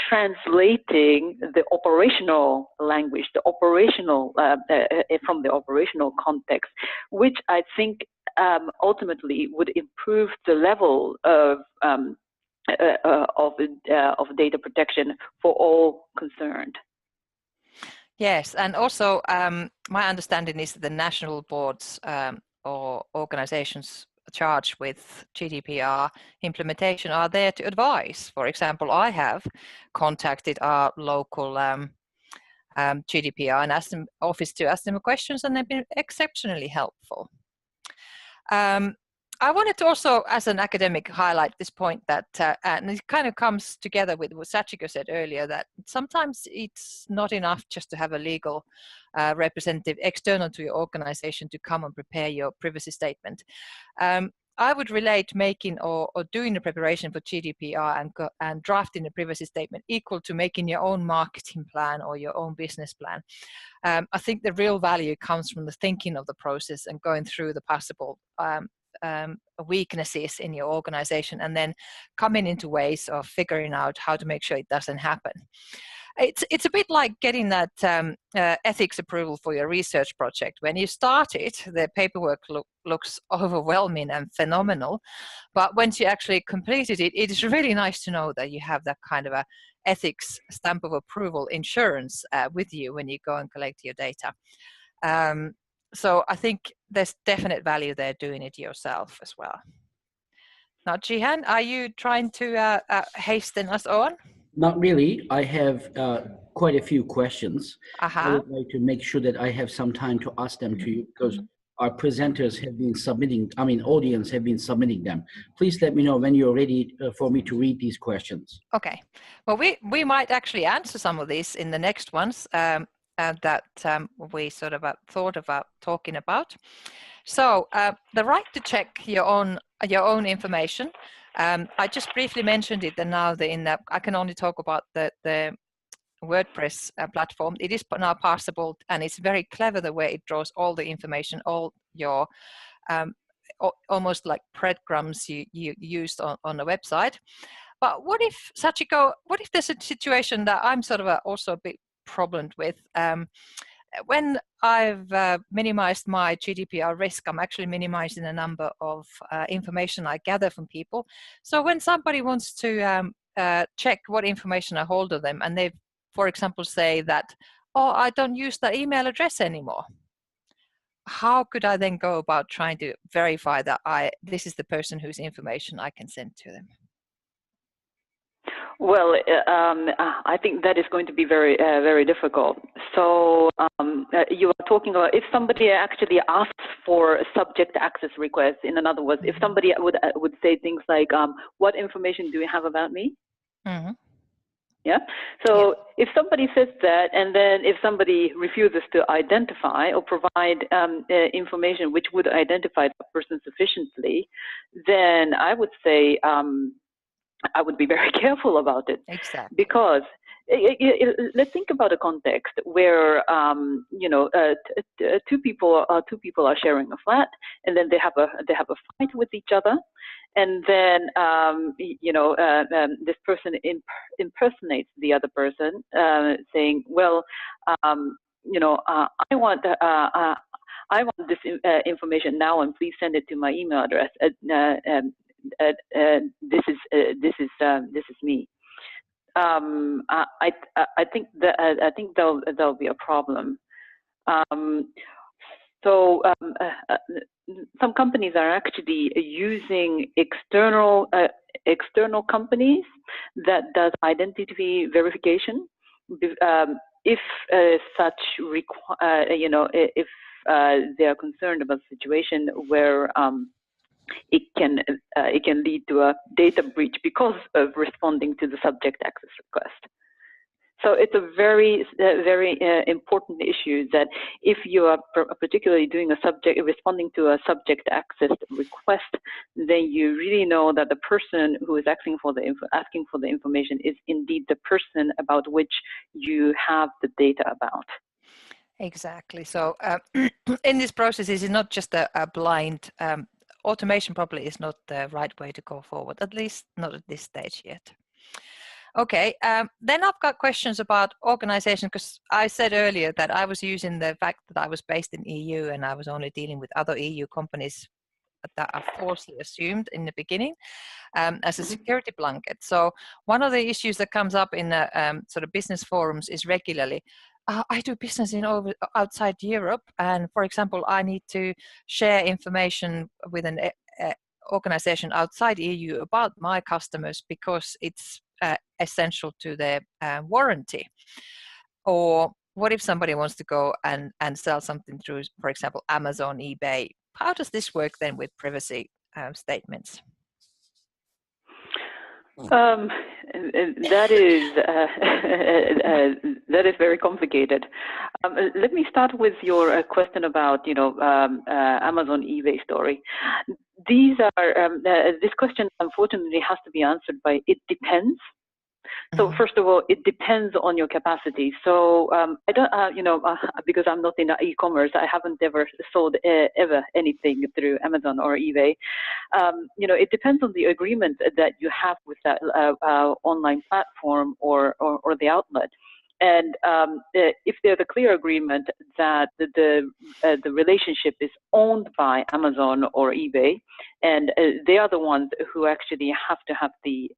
translating the operational language, the operational from the operational context, which I think ultimately would improve the level of data protection for all concerned. Yes, and also my understanding is that the national boards or organizations charged with GDPR implementation are there to advise. For example, I have contacted our local GDPR and office to ask them questions, and they've been exceptionally helpful. I wanted to also, as an academic, highlight this point that, and it kind of comes together with what Sachiko said earlier, that sometimes it's not enough just to have a legal representative external to your organization to come and prepare your privacy statement. I would relate making or doing the preparation for GDPR and drafting a privacy statement equal to making your own marketing plan or your own business plan. I think the real value comes from the thinking of the process and going through the possible weaknesses in your organization, and then coming into ways of figuring out how to make sure it doesn't happen. It's a bit like getting that ethics approval for your research project. When you start it, the paperwork looks overwhelming and phenomenal, but once you actually completed it, it is really nice to know that you have that kind of a ethics stamp of approval insurance with you when you go and collect your data. So I think there's definite value there doing it yourself as well. Now, Jihan, are you trying to hasten us on? Not really. I have quite a few questions. I would like to make sure that I have some time to ask them to you, because our presenters have been submitting, audience have been submitting them. Please let me know when you're ready for me to read these questions. Okay. Well, we might actually answer some of these in the next ones that we sort of thought about talking about. So the right to check your own information. I just briefly mentioned it, and now I can only talk about the WordPress platform. It is now parsable, and it's very clever the way it draws all the information, all your almost like breadcrumbs you used on the website. But what if, Sachiko, what if there's a situation that I'm sort of also a bit problem with? When I've minimized my GDPR risk, I'm actually minimizing the number of information I gather from people. So when somebody wants to check what information I hold of them, and they, for example, say that, oh, I don't use that email address anymore, how could I then go about trying to verify that this is the person whose information I can send to them? Well, I think that is going to be very, very difficult. So you are talking about if somebody actually asks for a subject access request. In other words, if somebody would say things like, "What information do you have about me?" Mm-hmm. Yeah. So if somebody says that, and then if somebody refuses to identify or provide information which would identify the person sufficiently, then I would say I would be very careful about it. Exactly. Because let's think about a context where two people are sharing a flat, and then they have a fight with each other, and then this person impersonates the other person, saying, "Well, I want this information now, and please send it to my email address. This is me." I think there'll be a problem. Some companies are actually using external companies that does identity verification. If if they are concerned about a situation where it can lead to a data breach because of responding to the subject access request. So it's a very, very important issue that if you are particularly responding to a subject access request, then you really know that the person who is asking for the information is indeed the person about which you have the data about. Exactly. So in this process, it is not just a blind automation. Probably is not the right way to go forward, at least not at this stage yet. Okay, then I've got questions about organization, because I said earlier that I was using the fact that I was based in EU and I was only dealing with other EU companies that are falsely assumed in the beginning as a security blanket. So one of the issues that comes up in sort of business forums is regularly, I do business outside Europe, and for example, I need to share information with an organization outside EU about my customers because it's essential to their warranty? Or what if somebody wants to go and sell something through, for example, Amazon, eBay? How does this work then with privacy statements? That is very complicated. Let me start with your question about Amazon eBay story. These are this question unfortunately has to be answered by it depends. So first of all, it depends on your capacity. So I don't, because I'm not in e-commerce, I haven't ever sold ever anything through Amazon or eBay. It depends on the agreement that you have with that online platform or the outlet. And if there's a clear agreement that the relationship is owned by Amazon or eBay, and they are the ones who actually have to have the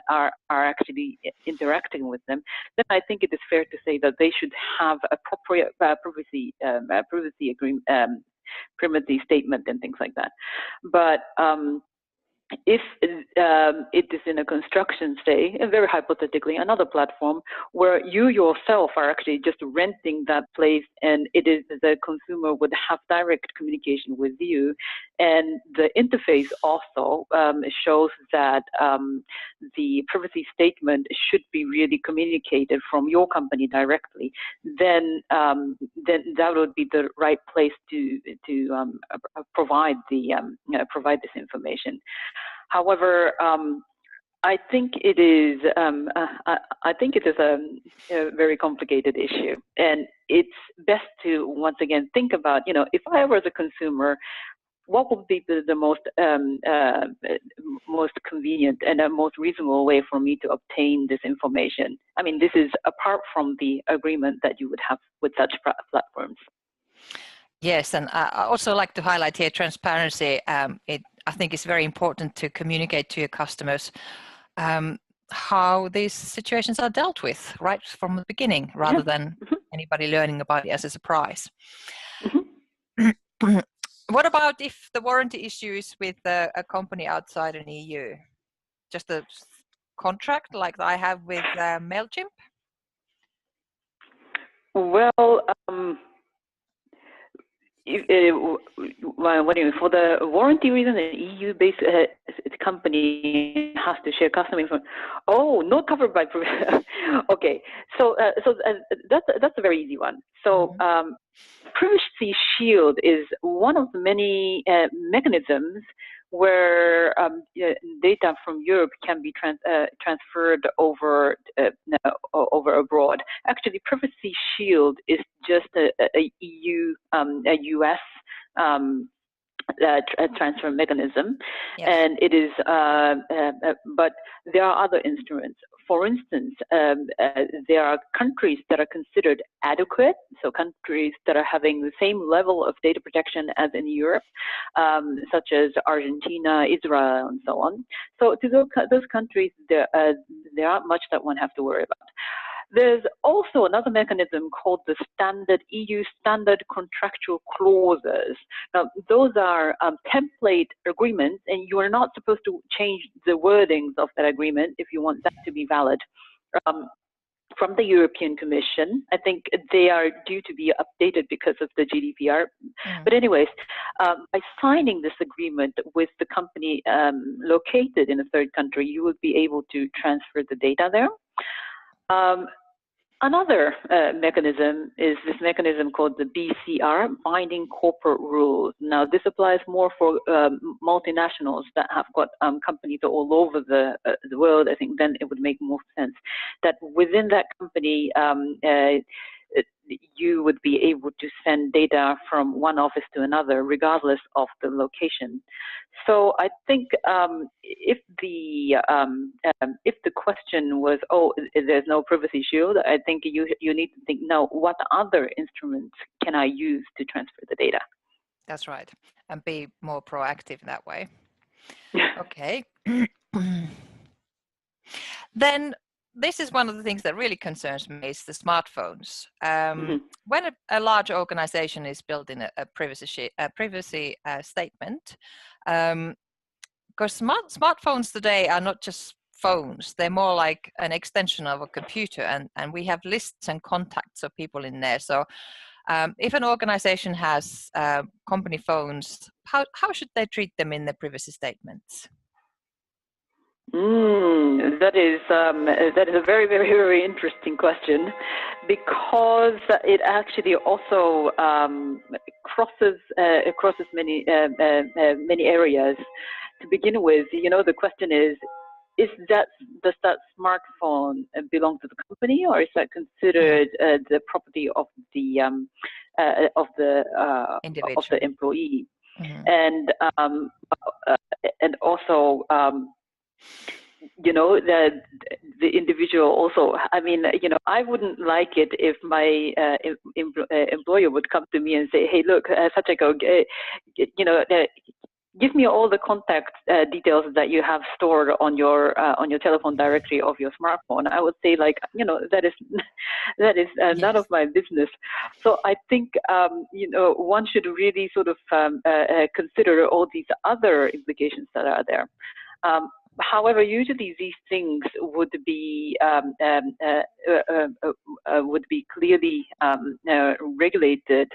are actually interacting with them, then I think it is fair to say that they should have appropriate privacy agreement, privacy statement, and things like that. But if it is in a construction, say, very hypothetically, another platform where you yourself are actually just renting that place, and it is the consumer would have direct communication with you, and the interface also shows that the privacy statement should be really communicated from your company directly, then that would be the right place to provide this information. However, I think it is a very complicated issue, and it's best to once again think about, if I were the consumer, what would be the most convenient and the most reasonable way for me to obtain this information? I mean, this is apart from the agreement that you would have with such platforms. Yes, and I also like to highlight here transparency. I think it's very important to communicate to your customers how these situations are dealt with right from the beginning, rather than anybody learning about it as a surprise. What about if the warranty issue is with a company outside an EU? Just a contract like I have with MailChimp? Well, what do you mean? For the warranty reason, an EU-based company has to share customer information. Oh, not covered by. Okay, so that's a very easy one. So Privacy Shield is one of the many mechanisms where data from Europe can be transferred over abroad. Actually, Privacy Shield is just a EU, a US transfer mechanism, yes. And it is, but there are other instruments. For instance, there are countries that are considered adequate, so countries that are having the same level of data protection as in Europe, such as Argentina, Israel, and so on. So to those countries, there aren't much that one has to worry about. There's also another mechanism called the EU standard contractual clauses. Now, those are template agreements, and you are not supposed to change the wordings of that agreement if you want that to be valid. From the European Commission, I think they are due to be updated because of the GDPR. But anyways, by signing this agreement with the company located in a third country, you would be able to transfer the data there. Another mechanism is this mechanism called the BCR, Binding Corporate Rules. Now, this applies more for multinationals that have got companies all over the world. I think then it would make more sense that within that company, you would be able to send data from one office to another, regardless of the location. So I think if the question was, oh, there's no privacy shield, I think you need to think, no, what other instruments can I use to transfer the data? That's right, and be more proactive in that way. Okay. Then this is one of the things that really concerns me is the smartphones. When a large organization is building a privacy statement, Because smartphones today are not just phones, they're more like an extension of a computer, and we have lists and contacts of people in there. So if an organization has company phones, how should they treat them in their privacy statements? That is a very, very, very interesting question, because it actually also crosses many areas. To begin with, the question is does that smartphone belong to the company, or is that considered the property of the employee? And also the individual also. I mean, I wouldn't like it if my employer would come to me and say, "Hey, look, Sachiko, give me all the contact details that you have stored on your telephone directory of your smartphone." I would say, like, that is yes. None of my business. So I think one should really sort of consider all these other implications that are there. However, usually these things would be clearly regulated.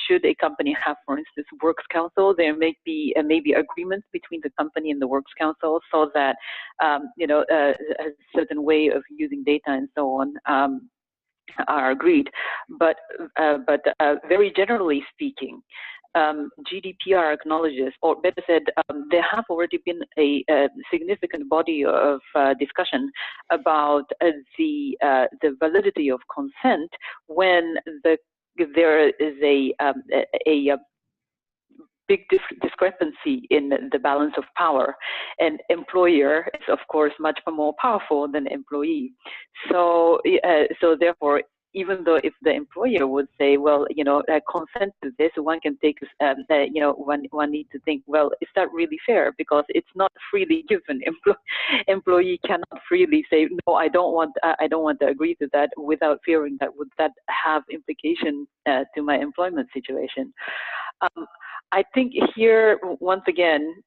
Should a company have, for instance, works council, there may be agreements between the company and the works council, so that a certain way of using data and so on are agreed. But very generally speaking, GDPR acknowledges, or better said, there have already been a significant body of discussion about the validity of consent when there is a big discrepancy in the balance of power, and employer is of course much more powerful than employee. So therefore, even though if the employer would say, well, consent to this, one can take, one needs to think, well, is that really fair? Because it's not freely given. Employee cannot freely say, no, I don't want to agree to that, without fearing that would that have implication to my employment situation. I think here, once again,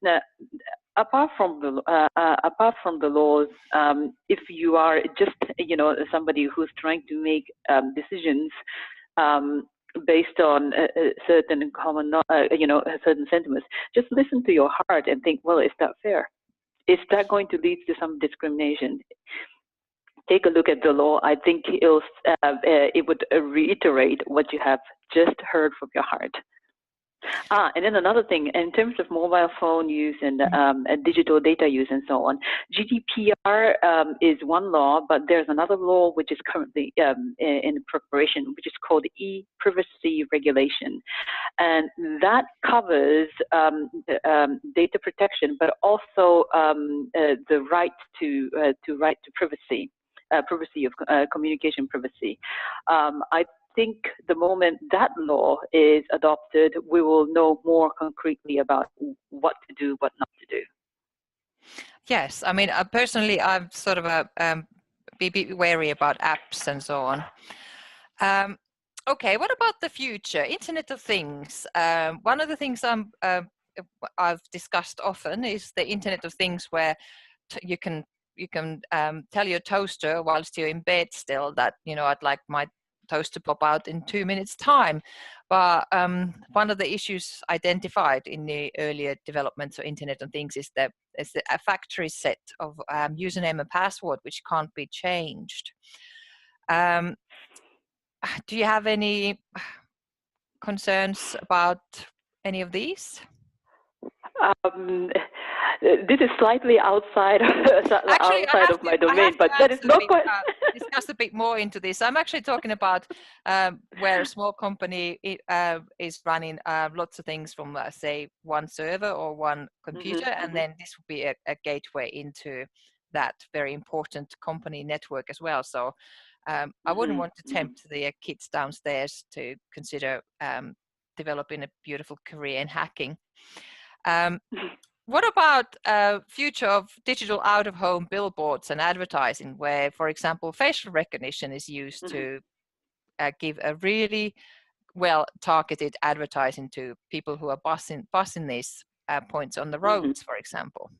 apart from the laws, if you are just somebody who's trying to make decisions based on certain common certain sentiments, just listen to your heart and think, well, is that fair? Is that going to lead to some discrimination? Take a look at the law. I think it would reiterate what you have just heard from your heart. And then another thing, in terms of mobile phone use and digital data use and so on, GDPR is one law, but there's another law which is currently in preparation, which is called e-privacy regulation. And that covers data protection, but also the right to privacy, privacy of communication privacy. I think the moment that law is adopted, we will know more concretely about what to do, what not to do. Yes, I mean, personally, I'm sort of a bit wary about apps and so on. Okay, what about the future? Internet of Things. One of the things I've discussed often is the Internet of Things, where you can tell your toaster whilst you're in bed still that, I'd like my toaster pop out in 2 minutes time. But one of the issues identified in the earlier developments of Internet of Things is a factory set of username and password which can't be changed. Do you have any concerns about any of these? This is slightly outside of my domain, but that is not quite. Discuss a bit more into this. I'm actually talking about where a small company is running lots of things from, say, one server or one computer, and then this will be a gateway into that very important company network as well. So I wouldn't want to tempt the kids downstairs to consider developing a beautiful career in hacking. What about future of digital out-of-home billboards and advertising, where, for example, facial recognition is used to give a really well-targeted advertising to people who are passing these points on the roads, for example.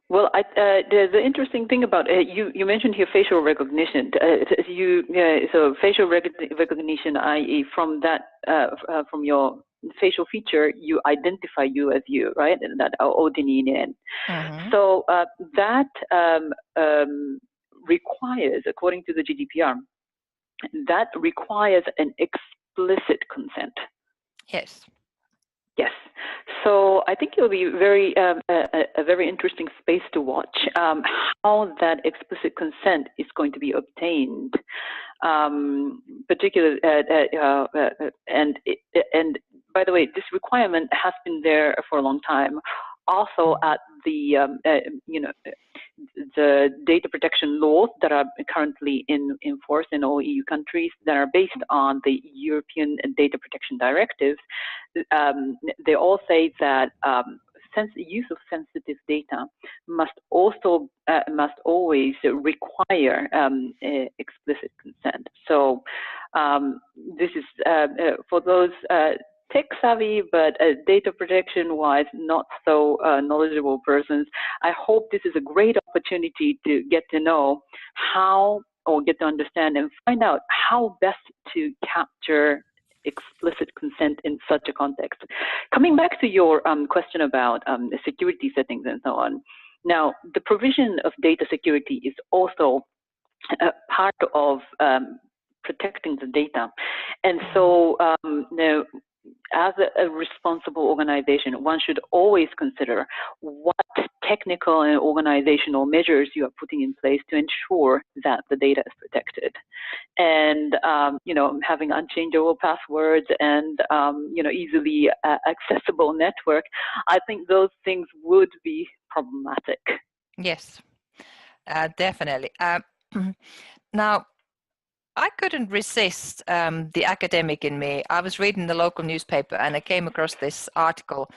Well, the interesting thing about you mentioned here facial recognition. So facial recognition, i.e., from that from your facial feature, you identify you as you, right? And that Outi Niininen. So that requires, according to the GDPR, that requires an explicit consent. Yes. Yes. So I think it'll be a very interesting space to watch how that explicit consent is going to be obtained, particularly and by the way, this requirement has been there for a long time. Also, at the the data protection laws that are currently in force in all EU countries that are based on the European Data Protection Directives, they all say that use of sensitive data must always require explicit consent. So this is for those tech savvy but data protection wise not so knowledgeable persons. I hope this is a great opportunity to get to know how, or get to understand and find out how best to capture explicit consent in such a context. Coming back to your question about security settings and so on. Now, the provision of data security is also part of protecting the data. And so now, as a responsible organization, one should always consider what technical and organizational measures you are putting in place to ensure that the data is protected. And, having unchangeable passwords and, easily accessible network, I think those things would be problematic. Yes, definitely. Now, I couldn't resist the academic in me. I was reading the local newspaper and I came across this article.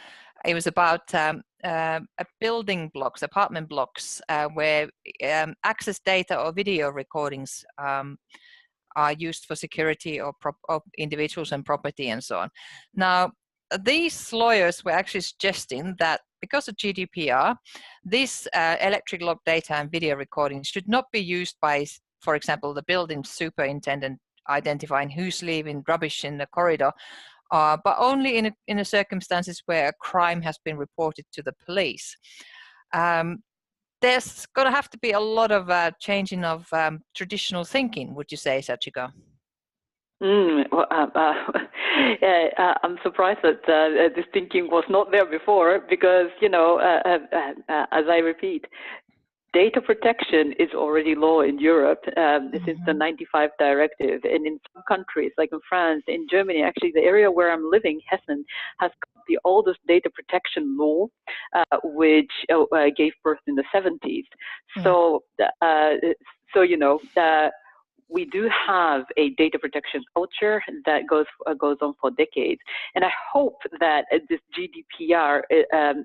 It was about building blocks, apartment blocks, where access data or video recordings are used for security of individuals and property and so on. Now, these lawyers were actually suggesting that because of GDPR, these electric log data and video recordings should not be used by, for example, the building superintendent identifying who's leaving rubbish in the corridor, but only in a circumstances where a crime has been reported to the police. There's going to have to be a lot of changing of traditional thinking, would you say, Sachiko? Well, I'm surprised that this thinking was not there before, because, as I repeat, data protection is already law in Europe since the 95 directive. And in some countries, like in France, in Germany, actually the area where I'm living, Hessen, has got the oldest data protection law, which gave birth in the 70s. So, we do have a data protection culture that goes on for decades, and I hope that this GDPR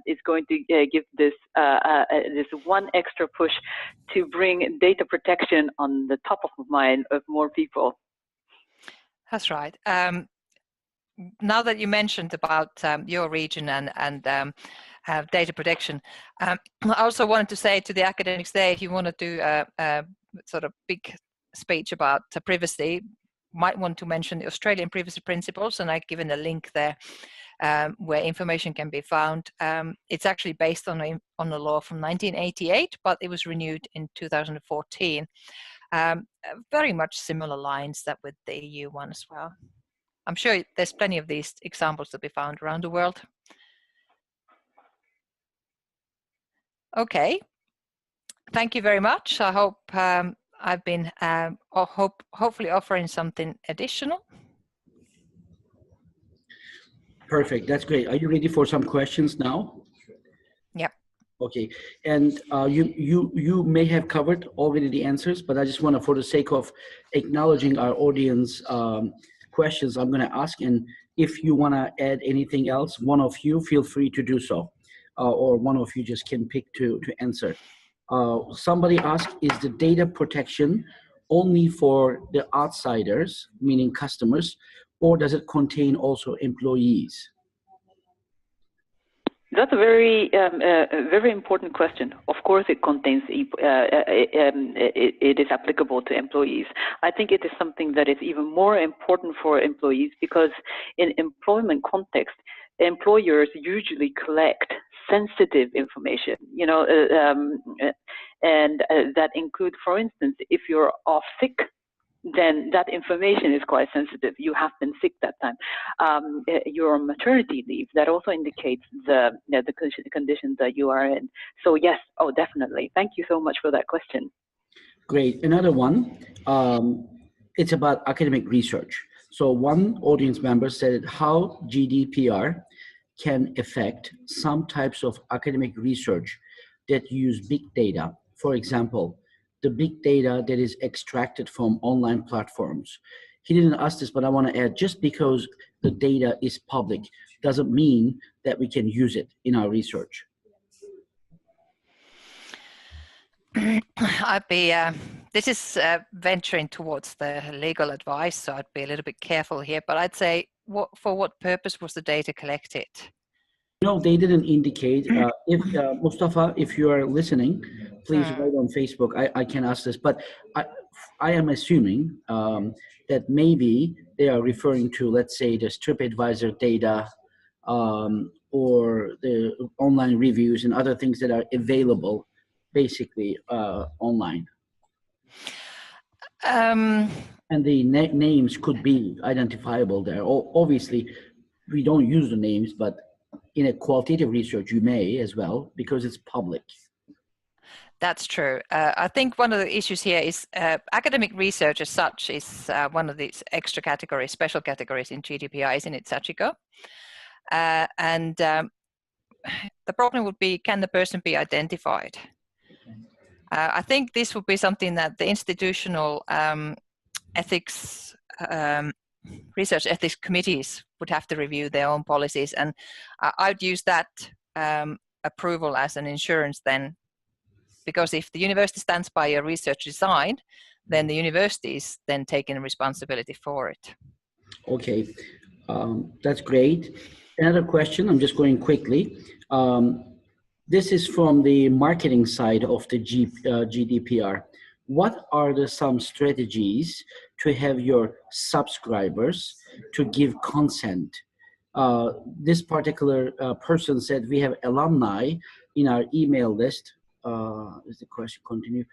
is going to give this this one extra push to bring data protection on the top of mind of more people. That's right. Now that you mentioned about your region and data protection, I also wanted to say to the academics there, if you want to do a sort of big speech about privacy, might want to mention the Australian privacy principles, and I've given a link there where information can be found. It's actually based on a law from 1988, but it was renewed in 2014. Very much similar lines that with the EU one as well. I'm sure there's plenty of these examples to be found around the world. Okay, thank you very much. I hope I've been hopefully offering something additional. Perfect. That's great. Are you ready for some questions now? Yep. Okay. And you may have covered already the answers, but I just want to, for the sake of acknowledging our audience questions, I'm going to ask. And if you want to add anything else, one of you feel free to do so, or one of you just can pick to answer. Somebody asked, is the data protection only for the outsiders, meaning customers, or does it contain also employees? That's a very important question. Of course, it contains, it is applicable to employees. I think it is something that is even more important for employees because in employment context, employers usually collect sensitive information, and that include, for instance, if you're off sick, then that information is quite sensitive. You have been sick that time. You're on maternity leave. That also indicates the condition that you are in. So yes, oh, definitely. Thank you so much for that question. Great. Another one, it's about academic research. So one audience member said how GDPR can affect some types of academic research that use big data. For example, the big data that is extracted from online platforms. He didn't ask this, but I want to add, just because the data is public doesn't mean that we can use it in our research. I'd be, this is venturing towards the legal advice, so I'd be a little bit careful here, but I'd say, for what purpose was the data collected? No, they didn't indicate. If Mustafa, if you are listening, please write on Facebook. I can ask this, but I am assuming that maybe they are referring to, let's say, the TripAdvisor data or the online reviews and other things that are available, basically online. And the names could be identifiable there. Obviously, we don't use the names, but in a qualitative research, you may as well, because it's public. That's true. I think one of the issues here is academic research as such is one of these extra categories, special categories in GDPR, isn't it, Sachiko? And the problem would be, can the person be identified? I think this would be something that the institutional ethics, research ethics committees would have to review their own policies, and I'd use that approval as an insurance then, because if the university stands by a research design, then the university is then taking responsibility for it. Okay, that's great. Another question, I'm just going quickly. This is from the marketing side of the GDPR. What are some strategies to have your subscribers to give consent? This particular person said we have alumni in our email list. Is the question continue?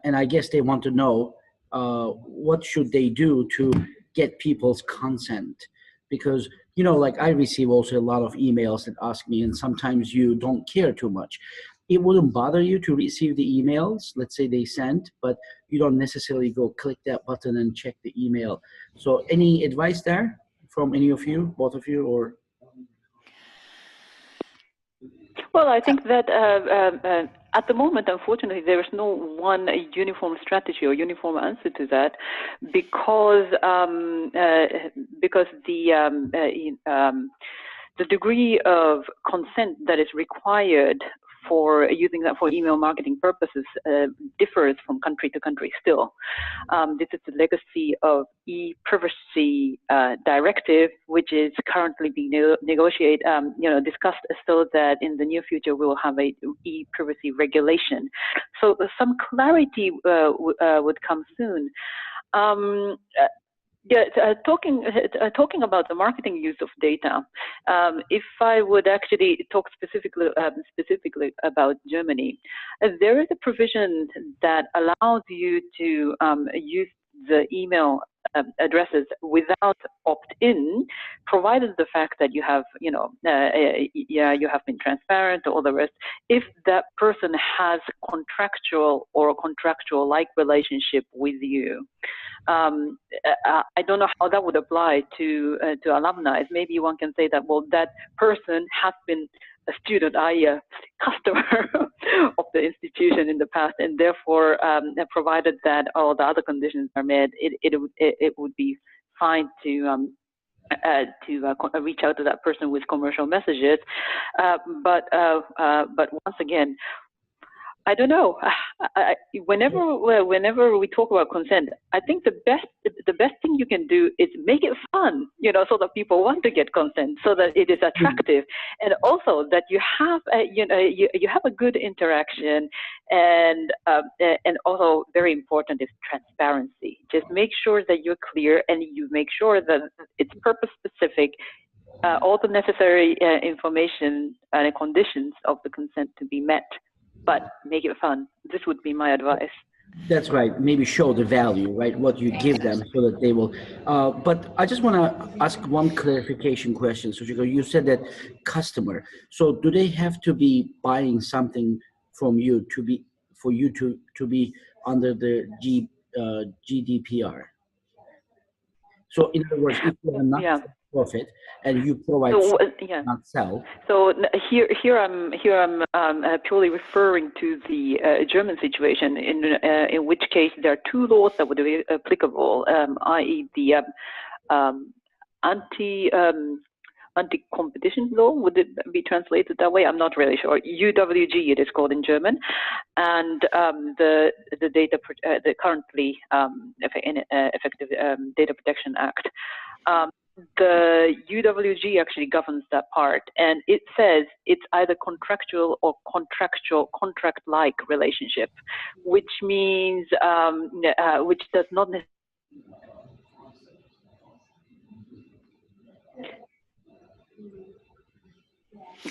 And I guess they want to know what should they do to get people's consent? Because, you know, like I receive also a lot of emails that ask me, and sometimes you don't care too much. It wouldn't bother you to receive the emails, let's say they sent, but you don't necessarily go click that button and check the email. So any advice there from any of you, both of you, or? Well, I think that at the moment, unfortunately, there is no one uniform strategy or uniform answer to that, because the degree of consent that is required for using that for email marketing purposes differs from country to country still. This is the legacy of e-privacy directive, which is currently being negotiated, discussed, so that in the near future we will have a e-privacy regulation. So some clarity would come soon. Talking about the marketing use of data, if I would actually talk specifically about Germany, there is a provision that allows you to use the email addresses without opt-in, provided the fact that you have, you have been transparent or all the rest. If that person has contractual or contractual-like relationship with you. I don't know how that would apply to alumni. Maybe one can say that, well, that person has been a student, i.e. a customer of the institution in the past, and therefore, provided that all the other conditions are met, it would be fine to reach out to that person with commercial messages. But once again, I don't know. Whenever we talk about consent, I think the best thing you can do is make it fun, so that people want to get consent, so that it is attractive, and also that you have you have a good interaction, and also very important is transparency. Just make sure that you're clear and you make sure that it's purpose specific. All the necessary information and conditions of the consent to be met, but make it fun. This would be my advice. That's right. Maybe show the value, right? What you give them so that they will. But I just want to ask one clarification question, Sachiko. You said that customer. So do they have to be buying something from you for you to be under the GDPR? So in other words, if you are not profit and you provide not sell. So here I'm purely referring to the German situation, in which case there are two laws that would be applicable, i.e. the anti-competition law. Would it be translated that way? I'm not really sure. UWG it is called in German, and the currently effective Data Protection Act. The UWG actually governs that part, and it says it's either contractual or contract-like relationship, which means which does not necessarily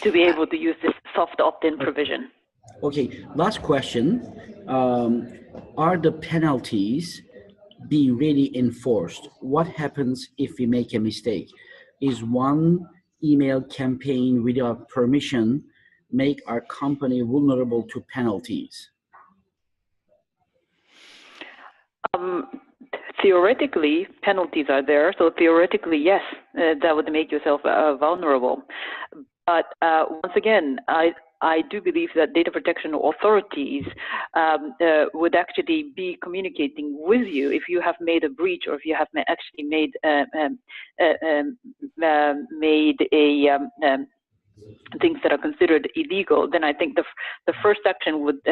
to be able to use this soft opt-in provision. Okay, last question. Are the penalties being really enforced? What happens if we make a mistake? Is one email campaign without permission make our company vulnerable to penalties? Theoretically, penalties are there. So theoretically, yes, that would make yourself vulnerable. But once again, I do believe that data protection authorities would actually be communicating with you if you have made a breach, or if you have actually made things that are considered illegal. Then I think the first action would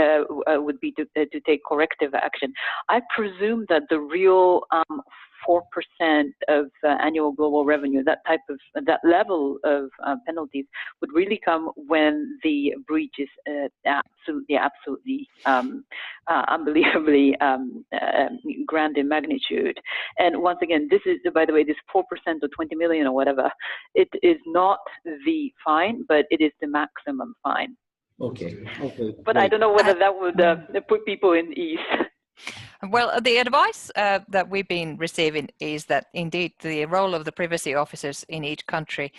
be to take corrective action. I presume that the real 4% of annual global revenue, that level of penalties would really come when the breach is absolutely unbelievably grand in magnitude. And once again, this is, by the way, this 4% or 20 million or whatever, it is not the fine, but it is the maximum fine. Okay. But great. I don't know whether that would put people in ease. Well, the advice that we've been receiving is that indeed the role of the privacy officers in each country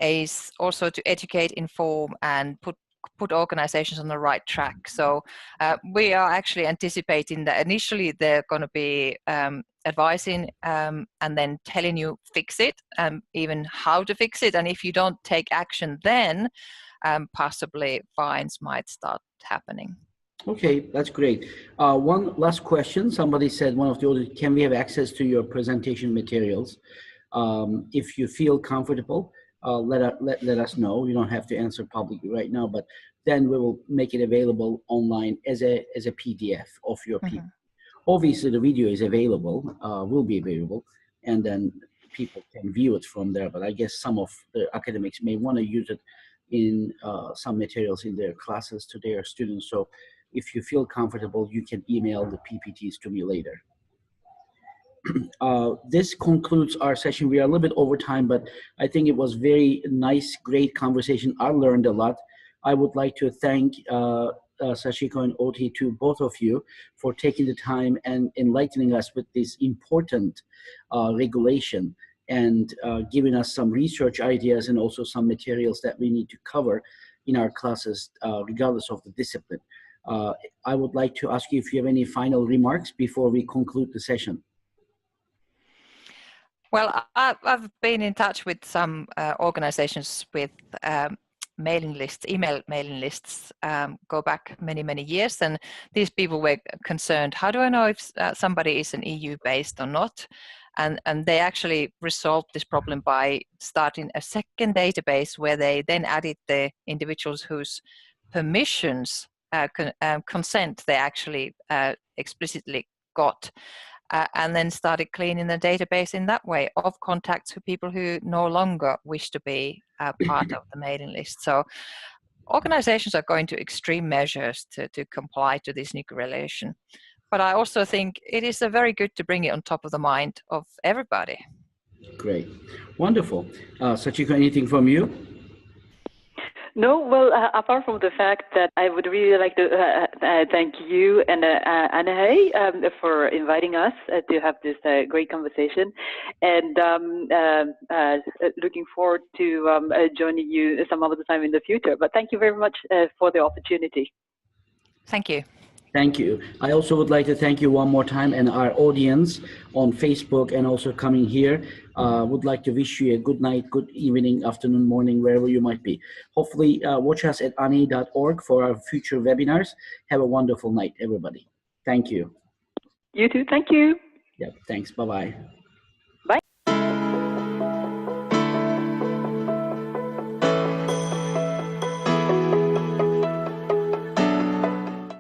is also to educate, inform, and put organizations on the right track. So we are actually anticipating that initially they're going to be advising and then telling you fix it, even how to fix it. And if you don't take action, then possibly fines might start happening. Okay, that's great. One last question. Somebody said, one of the audience, can we have access to your presentation materials? If you feel comfortable, let us know. You don't have to answer publicly right now, but then we will make it available online as a PDF of your PDF. Obviously, the video is available, will be available, and then people can view it from there. But I guess some of the academics may want to use it in some materials in their classes to their students. So if you feel comfortable, you can email the PPTs to me later. This concludes our session. We are a little bit over time, but I think it was very nice, great conversation. I learned a lot. I would like to thank Sachiko and Outi, to both of you, for taking the time and enlightening us with this important regulation, and giving us some research ideas and also some materials that we need to cover in our classes, regardless of the discipline. I would like to ask you if you have any final remarks before we conclude the session. Well, I've been in touch with some organizations with mailing lists, email mailing lists, go back many, many years. And these people were concerned, how do I know if somebody is an EU based or not? And they actually resolved this problem by starting a second database where they then added the individuals whose permissions consent they actually explicitly got, and then started cleaning the database in that way of contacts for people who no longer wish to be part of the mailing list. So organizations are going to extreme measures to comply to this new regulation. But I also think it is very good to bring it on top of the mind of everybody. Great. Wonderful. Sachiko, anything from you? No, well, apart from the fact that I would really like to thank you and ANAHEI for inviting us to have this great conversation, and looking forward to joining you some other time in the future. But thank you very much for the opportunity. Thank you. Thank you. I also would like to thank you one more time, and our audience on Facebook and also coming here. Would like to wish you a good night, good evening, afternoon, morning, wherever you might be. Hopefully watch us at anahei.org for our future webinars. Have a wonderful night, everybody. Thank you. You too. Thank you. Yeah, thanks. Bye-bye.